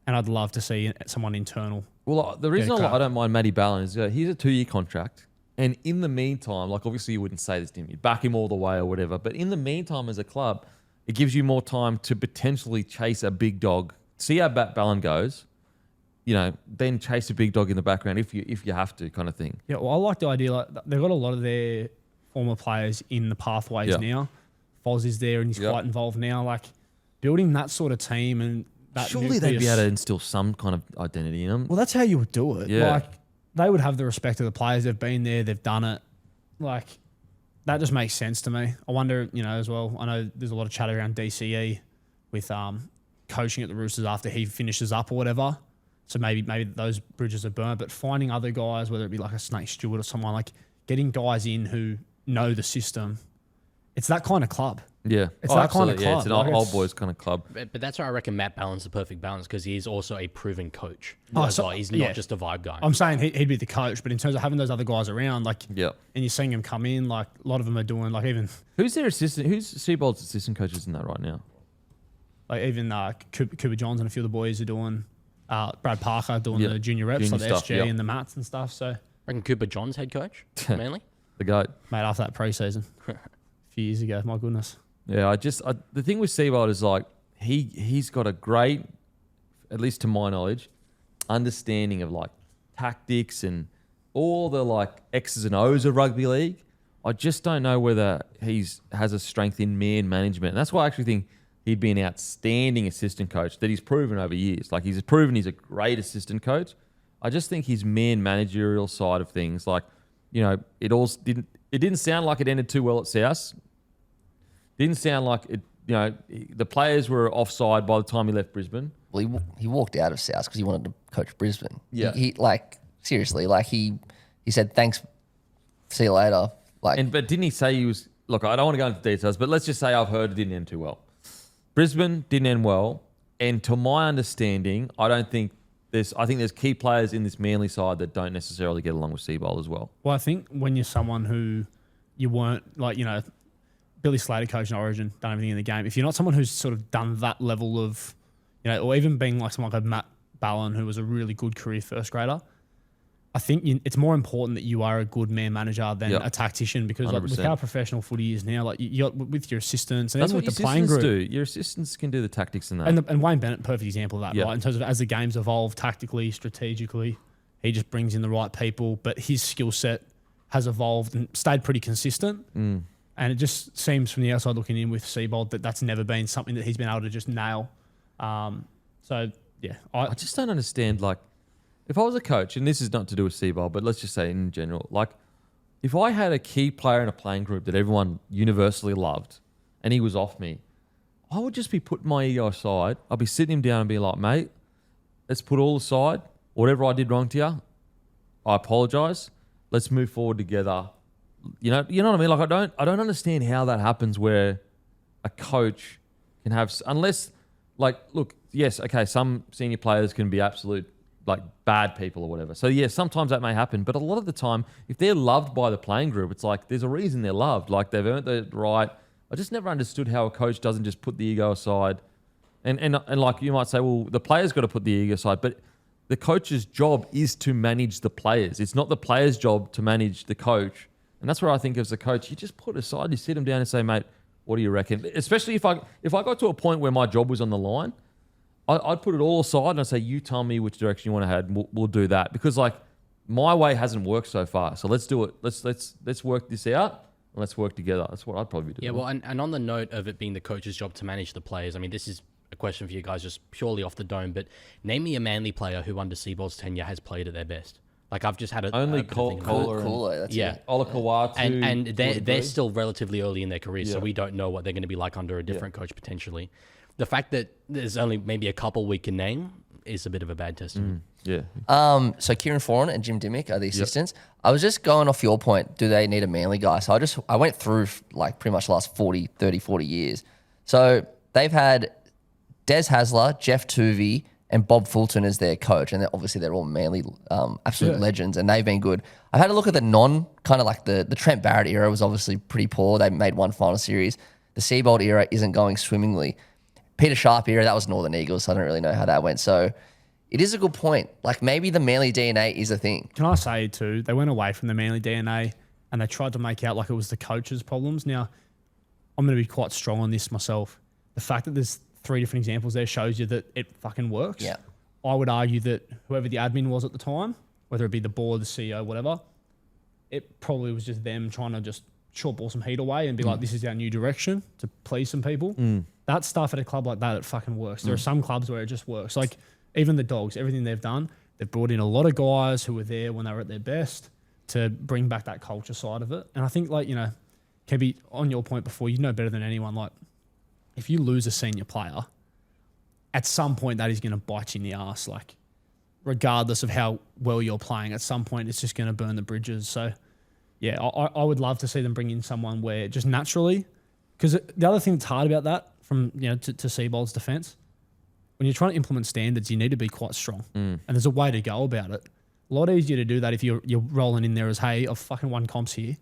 And I'd love to see someone internal. Well, the reason I don't mind Matty Ballon is he's a 2-year contract. And in the meantime, obviously you wouldn't say this to him, you back him all the way or whatever. But in the meantime, as a club, it gives you more time to potentially chase a big dog see how Ballon goes, then chase a big dog in the background if you have to, kind of thing. Yeah, well, I like the idea. Like they've got a lot of their former players in the pathways now. Foz is there and he's quite involved now. Like building that sort of team and that. Surely they'd be able to instill some kind of identity in them. Well, that's how you would do it. Yeah. Like they would have the respect of the players. They've been there. They've done it. Like that just makes sense to me. I wonder, as well. I know there's a lot of chat around DCE with coaching at the Roosters after he finishes up or whatever. So maybe those bridges are burnt. But finding other guys, whether it be like a Snake Stewart or someone, like getting guys in who know the system. It's that kind of club. Yeah. It's that kind of club. Yeah, it's an old boys kind of club. But that's why I reckon Matt Ballon's the perfect balance because he's also a proven coach. He's not just a vibe guy. I'm saying he'd be the coach, but in terms of having those other guys around, like, and you're seeing them come in, like a lot of them are doing, like even who's their assistant? Who's Seibold's assistant coaches in that right now? Like even Cooper Johns and a few of the boys are doing. Brad Parker doing the junior reps, like the SG and the mats and stuff. So I reckon Cooper Johns head coach, Manly. The goat. Mate, after that preseason. Few years ago, my goodness. Yeah, the thing with Seibold is like he's got a great, at least to my knowledge, understanding of like tactics and all the like X's and O's of rugby league. I just don't know whether has a strength in man management. And that's why I actually think he'd be an outstanding assistant coach that he's proven over years. Like he's proven he's a great assistant coach. I just think his man managerial side of things, like, it didn't sound like it ended too well at South. Didn't sound like it, the players were offside by the time he left Brisbane. Well, he walked out of South because he wanted to coach Brisbane. Yeah. He seriously, like he said, thanks, see you later. But didn't he say he was, look, I don't want to go into details, but let's just say I've heard it didn't end too well. Brisbane didn't end well. And to my understanding, I think there's key players in this Manly side that don't necessarily get along with Seibold as well. Well, I think when you're someone who you weren't, like, Billy Slater coaching Origin, done everything in the game. If you're not someone who's sort of done that level of, or even being like someone like Matt Ballon, who was a really good career first grader, I think it's more important that you are a good man manager than a tactician because like, with how professional footy is now, like you got with your assistants and even with the playing group. Your assistants can do the tactics in that. And Wayne Bennett, perfect example of that, right? In terms of as the game's evolved tactically, strategically, he just brings in the right people, but his skill set has evolved and stayed pretty consistent. And it just seems from the outside looking in with Seibold that's never been something that he's been able to just nail. I just don't understand, like, if I was a coach, and this is not to do with Seibold, but let's just say in general, like, if I had a key player in a playing group that everyone universally loved and he was off me, I would just be putting my ego aside. I'd be sitting him down and be like, mate, let's put all aside. Whatever I did wrong to you, I apologise. Let's move forward together. You know what I mean? Like, I don't understand how that happens where a coach can have, unless, like, look, yes, okay, some senior players can be absolute, like, bad people or whatever. So, yeah, sometimes that may happen. But a lot of the time, if they're loved by the playing group, it's like there's a reason they're loved. Like, they've earned the right. I just never understood how a coach doesn't just put the ego aside. And like, you might say, well, the player's got to put the ego aside. But the coach's job is to manage the players. It's not the player's job to manage the coach. And that's where I think as a coach, you just put aside, you sit them down and say, mate, what do you reckon? Especially if I got to a point where my job was on the line, I'd put it all aside and I'd say, you tell me which direction you want to head and we'll do that. Because, like, my way hasn't worked so far. So let's do it. Let's work this out and let's work together. That's what I'd probably do. Yeah, well, and on the note of it being the coach's job to manage the players, I mean, this is a question for you guys just purely off the dome, but name me a Manly player who under Seibold's tenure has played at their best. Like, I've just had only Kohler. Yeah. Olakawatu. And they're still relatively early in their careers, so we don't know what they're going to be like under a different coach potentially. The fact that there's only maybe a couple we can name is a bit of a bad testament. So Kieran Foran and Jim Dimmick are the assistants. I was just going off your point, do they need a Manly guy? So I went through like pretty much the last 40 years. So they've had Des Hasler, Jeff Tuvey, and Bob Fulton as their coach. And obviously they're all Manly absolute legends and they've been good. I've had a look at the kind of like the Trent Barrett era was obviously pretty poor. They made one final series. The Seibold era isn't going swimmingly. Peter Sharp era, that was Northern Eagles, so I don't really know how that went. So it is a good point. Like, maybe the Manly DNA is a thing. Can I say, too, they went away from the Manly DNA and they tried to make out like it was the coach's problems. Now, I'm going to be quite strong on this myself. The fact that there's 3 different examples there shows you that it fucking works. Yeah. I would argue that whoever the admin was at the time, whether it be the board, the CEO, whatever, it probably was just them trying to just short ball some heat away and be like, this is our new direction to please some people. That stuff at a club like that, it fucking works. There are some clubs where it just works. Like even the Dogs, everything they've done, they've brought in a lot of guys who were there when they were at their best to bring back that culture side of it. And I think, like, you know, Kebby, on your point before, you know better than anyone, like, if you lose a senior player, at some point that is going to bite you in the ass. Like, regardless of how well you're playing, at some point it's just going to burn the bridges. So, yeah, I would love to see them bring in someone where just naturally, because the other thing that's hard about that, from, you know, to Seibold's defence, when you're trying to implement standards, you need to be quite strong, and there's a way to go about it. A lot easier to do that if you're rolling in there as, hey, I've fucking won comps here.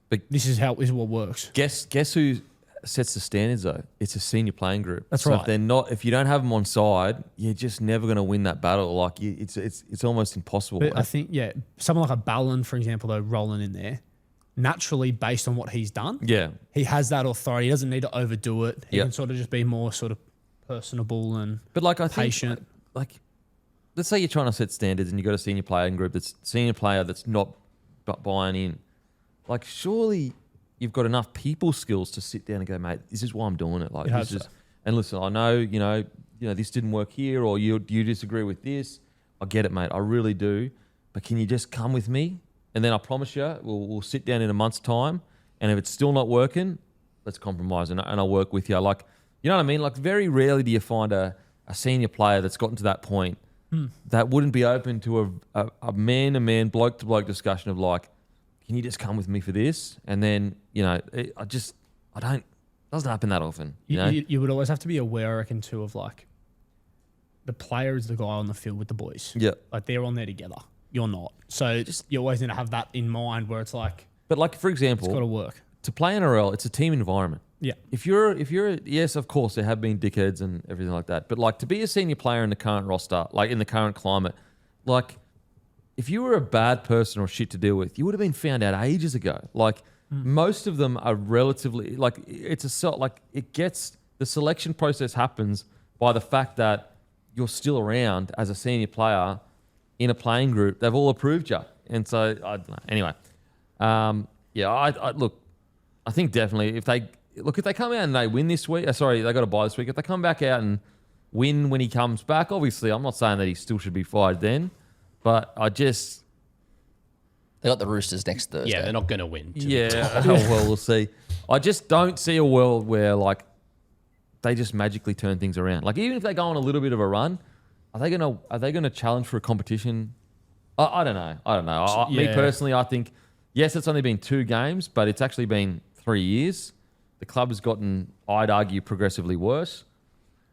But this is what works. Guess who sets the standards though? It's a senior playing group. That's so right. If you don't have them on side, you're just never going to win that battle. Like it's almost impossible. But I think, yeah, someone like a Ballon, for example, though, rolling in there, naturally based on what he's done, he has that authority. He doesn't need to overdo it. He can sort of just be more sort of personable and patient. Like, let's say you're trying to set standards and you've got a senior player group that's not buying in. Like, surely you've got enough people skills to sit down and go, mate, this is why I'm doing it. Like, this is, and listen, I know, you know, this didn't work here, or you disagree with this. I get it, mate. I really do. But can you just come with me? And then I promise you, we'll sit down in a month's time. And if it's still not working, let's compromise and I'll work with you. Like, you know what I mean? Like, very rarely do you find a senior player that's gotten to that point that wouldn't be open to a man-to-man, bloke-to-bloke discussion of like, can you just come with me for this? And then, you know, it doesn't happen that often. You would always have to be aware, I reckon, too, of like, the player is the guy on the field with the boys. Yeah. Like, they're on there together. You're not. So you always need to have that in mind where it's like, but like, for example, it's got to work. To play NRL, it's a team environment. Yeah. If you're yes, of course, there have been dickheads and everything like that. But like, to be a senior player in the current roster, like in the current climate, like, if you were a bad person or shit to deal with, you would have been found out ages ago. Like, most of them are relatively, like, the selection process happens by the fact that you're still around as a senior player in a playing group. They've all approved you. And so, I don't know. Anyway, I think definitely if they come out and they win this week, they got to bye this week. If they come back out and win when he comes back, obviously I'm not saying that he still should be fired then, but they got the Roosters next Thursday. Yeah, they're not going to win. Well, we'll see. I just don't see a world where like they just magically turn things around. Like, even if they go on a little bit of a run, are they gonna challenge for a competition? I don't know. Me personally, I think yes, it's only been 2 games, but it's actually been 3 years. The club has gotten, I'd argue, progressively worse.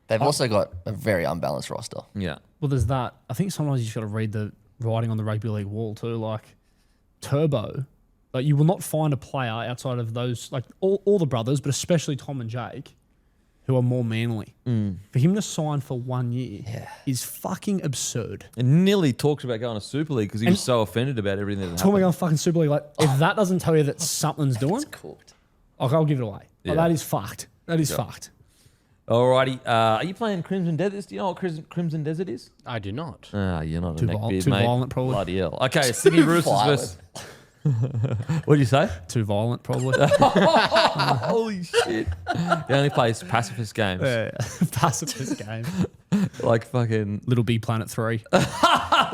They've also got a very unbalanced roster. Yeah. Well, there's that. I think sometimes you just got to read the writing on the rugby league wall too. Like, Turbo, like, you will not find a player outside of those, like all the brothers, but especially Tom and Jake, who are more manly. For him to sign for 1 year is fucking absurd. And nearly talks about going to Super League because he was so offended about everything that happened. Talking about going fucking Super League, like, if that doesn't tell you that something's doing, It's cooked. I'll give it away. Like, that is fucked. That is fucked. Alrighty. Are you playing Crimson Desert? Do you know what Crimson Desert is? I do not. You're not Too a neckbeard, too mate. violent, probably. Bloody hell. Okay, Sydney Roosters versus... What did you say? Too violent, probably. Holy shit. He only plays pacifist games. Pacifist game. Like fucking... Little Big Planet 3.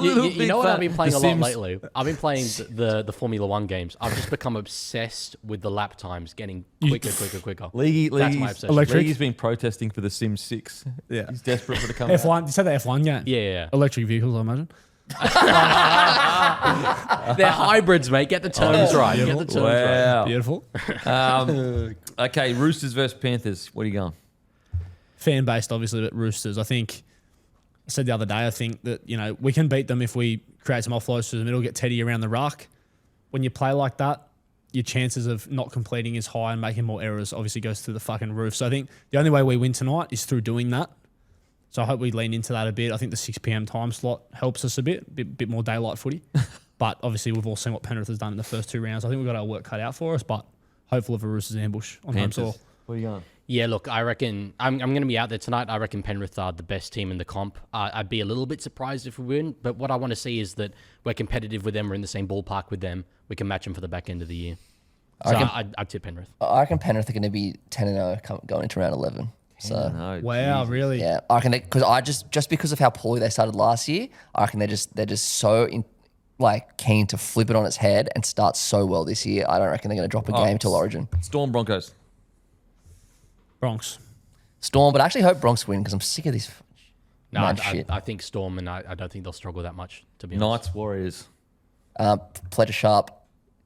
You know what I've been playing The a lot Sims. lately? I've been playing the Formula 1 games. I've just become obsessed with the lap times getting quicker. Leaguie, That's my obsession. Electric. Leaguie's been protesting for the Sims 6. Yeah. He's desperate for it to come out. F1. You said the F1 game? Yeah. Electric vehicles, I imagine. They're hybrids, mate. Get the terms right. Get the terms right. Wow. Beautiful. Okay, Roosters versus Panthers. What are you going? Fan based, obviously, but Roosters. I think I said the other day, I think that, you know, we can beat them if we create some offloads through the middle, get Teddy around the ruck. When you play like that, your chances of not completing is high and making more errors obviously goes through the fucking roof. So I think the only way we win tonight is through doing that. So I hope we lean into that a bit. I think the 6 p.m. time slot helps us a bit more daylight footy. But obviously we've all seen what Penrith has done in the first 2 rounds. I think we've got our work cut out for us, but hopeful of a Roosters ambush on home soil. Where are you going? Yeah, look, I reckon I'm going to be out there tonight. I reckon Penrith are the best team in the comp. I'd be a little bit surprised if we win, but what I want to see is that we're competitive with them. We're in the same ballpark with them. We can match them for the back end of the year. So I'd tip Penrith. I reckon Penrith are going to be 10-0 going into round 11. So No, Wow, Jesus. really? yeah, I reckon because just because of how poorly they started last year, I reckon they're just so keen to flip it on its head and start so well this year. I don't reckon they're going to drop a game till Origin. Storm Broncos. Bronx. Storm, but I actually hope Bronx win because I'm sick of this. No, mad shit. I think Storm, and I don't think they'll struggle that much, to be honest. Knights Warriors. Pledger Sharp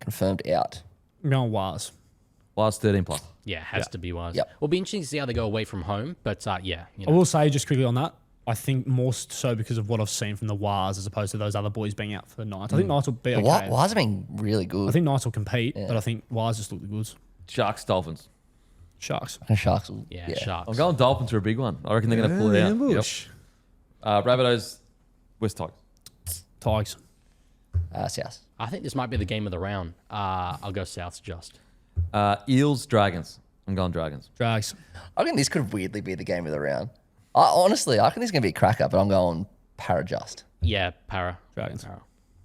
confirmed out. I'm going Waz. Last 13 plus. Yeah, it has to be wise. Yep. It'll be interesting to see how they go away from home, but yeah. You I know. will say just quickly on that, I think more so because of what I've seen from the Waz as opposed to those other boys being out for the Knights. I think Knights will be okay. Why has it been really good? I think Knights will compete, but I think Waz just look the goods. Sharks Dolphins. Sharks. I reckon Sharks will. Yeah, Sharks. I'm going Dolphins for a big one. I reckon they're going to pull it out. Ambush. Yep. Rabbitohs, West Tigers. Tigers. South. I think this might be the game of the round. I'll go Souths just. Eels, Dragons. I'm going Dragons. Drags. I reckon this could weirdly be the game of the round. Honestly, I reckon this is going to be a cracker, but I'm going Para just. Yeah, Para. Dragons.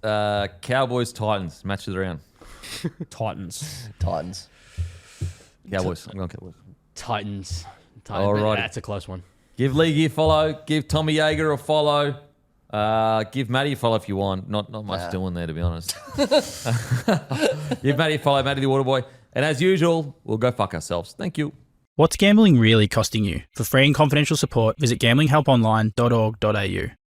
Para. Cowboys, Titans. Match of the round. Titans. Titans. Cowboys. I'm going Cowboys. Titans. Alrighty. That's a close one. Give Leaguie a follow. Give Tommy Yeager a follow. Give Matty a follow if you want. Not much doing there, to be honest. Give Matty a follow, Matty the Waterboy. And as usual, we'll go fuck ourselves. Thank you. What's gambling really costing you? For free and confidential support, visit gamblinghelponline.org.au.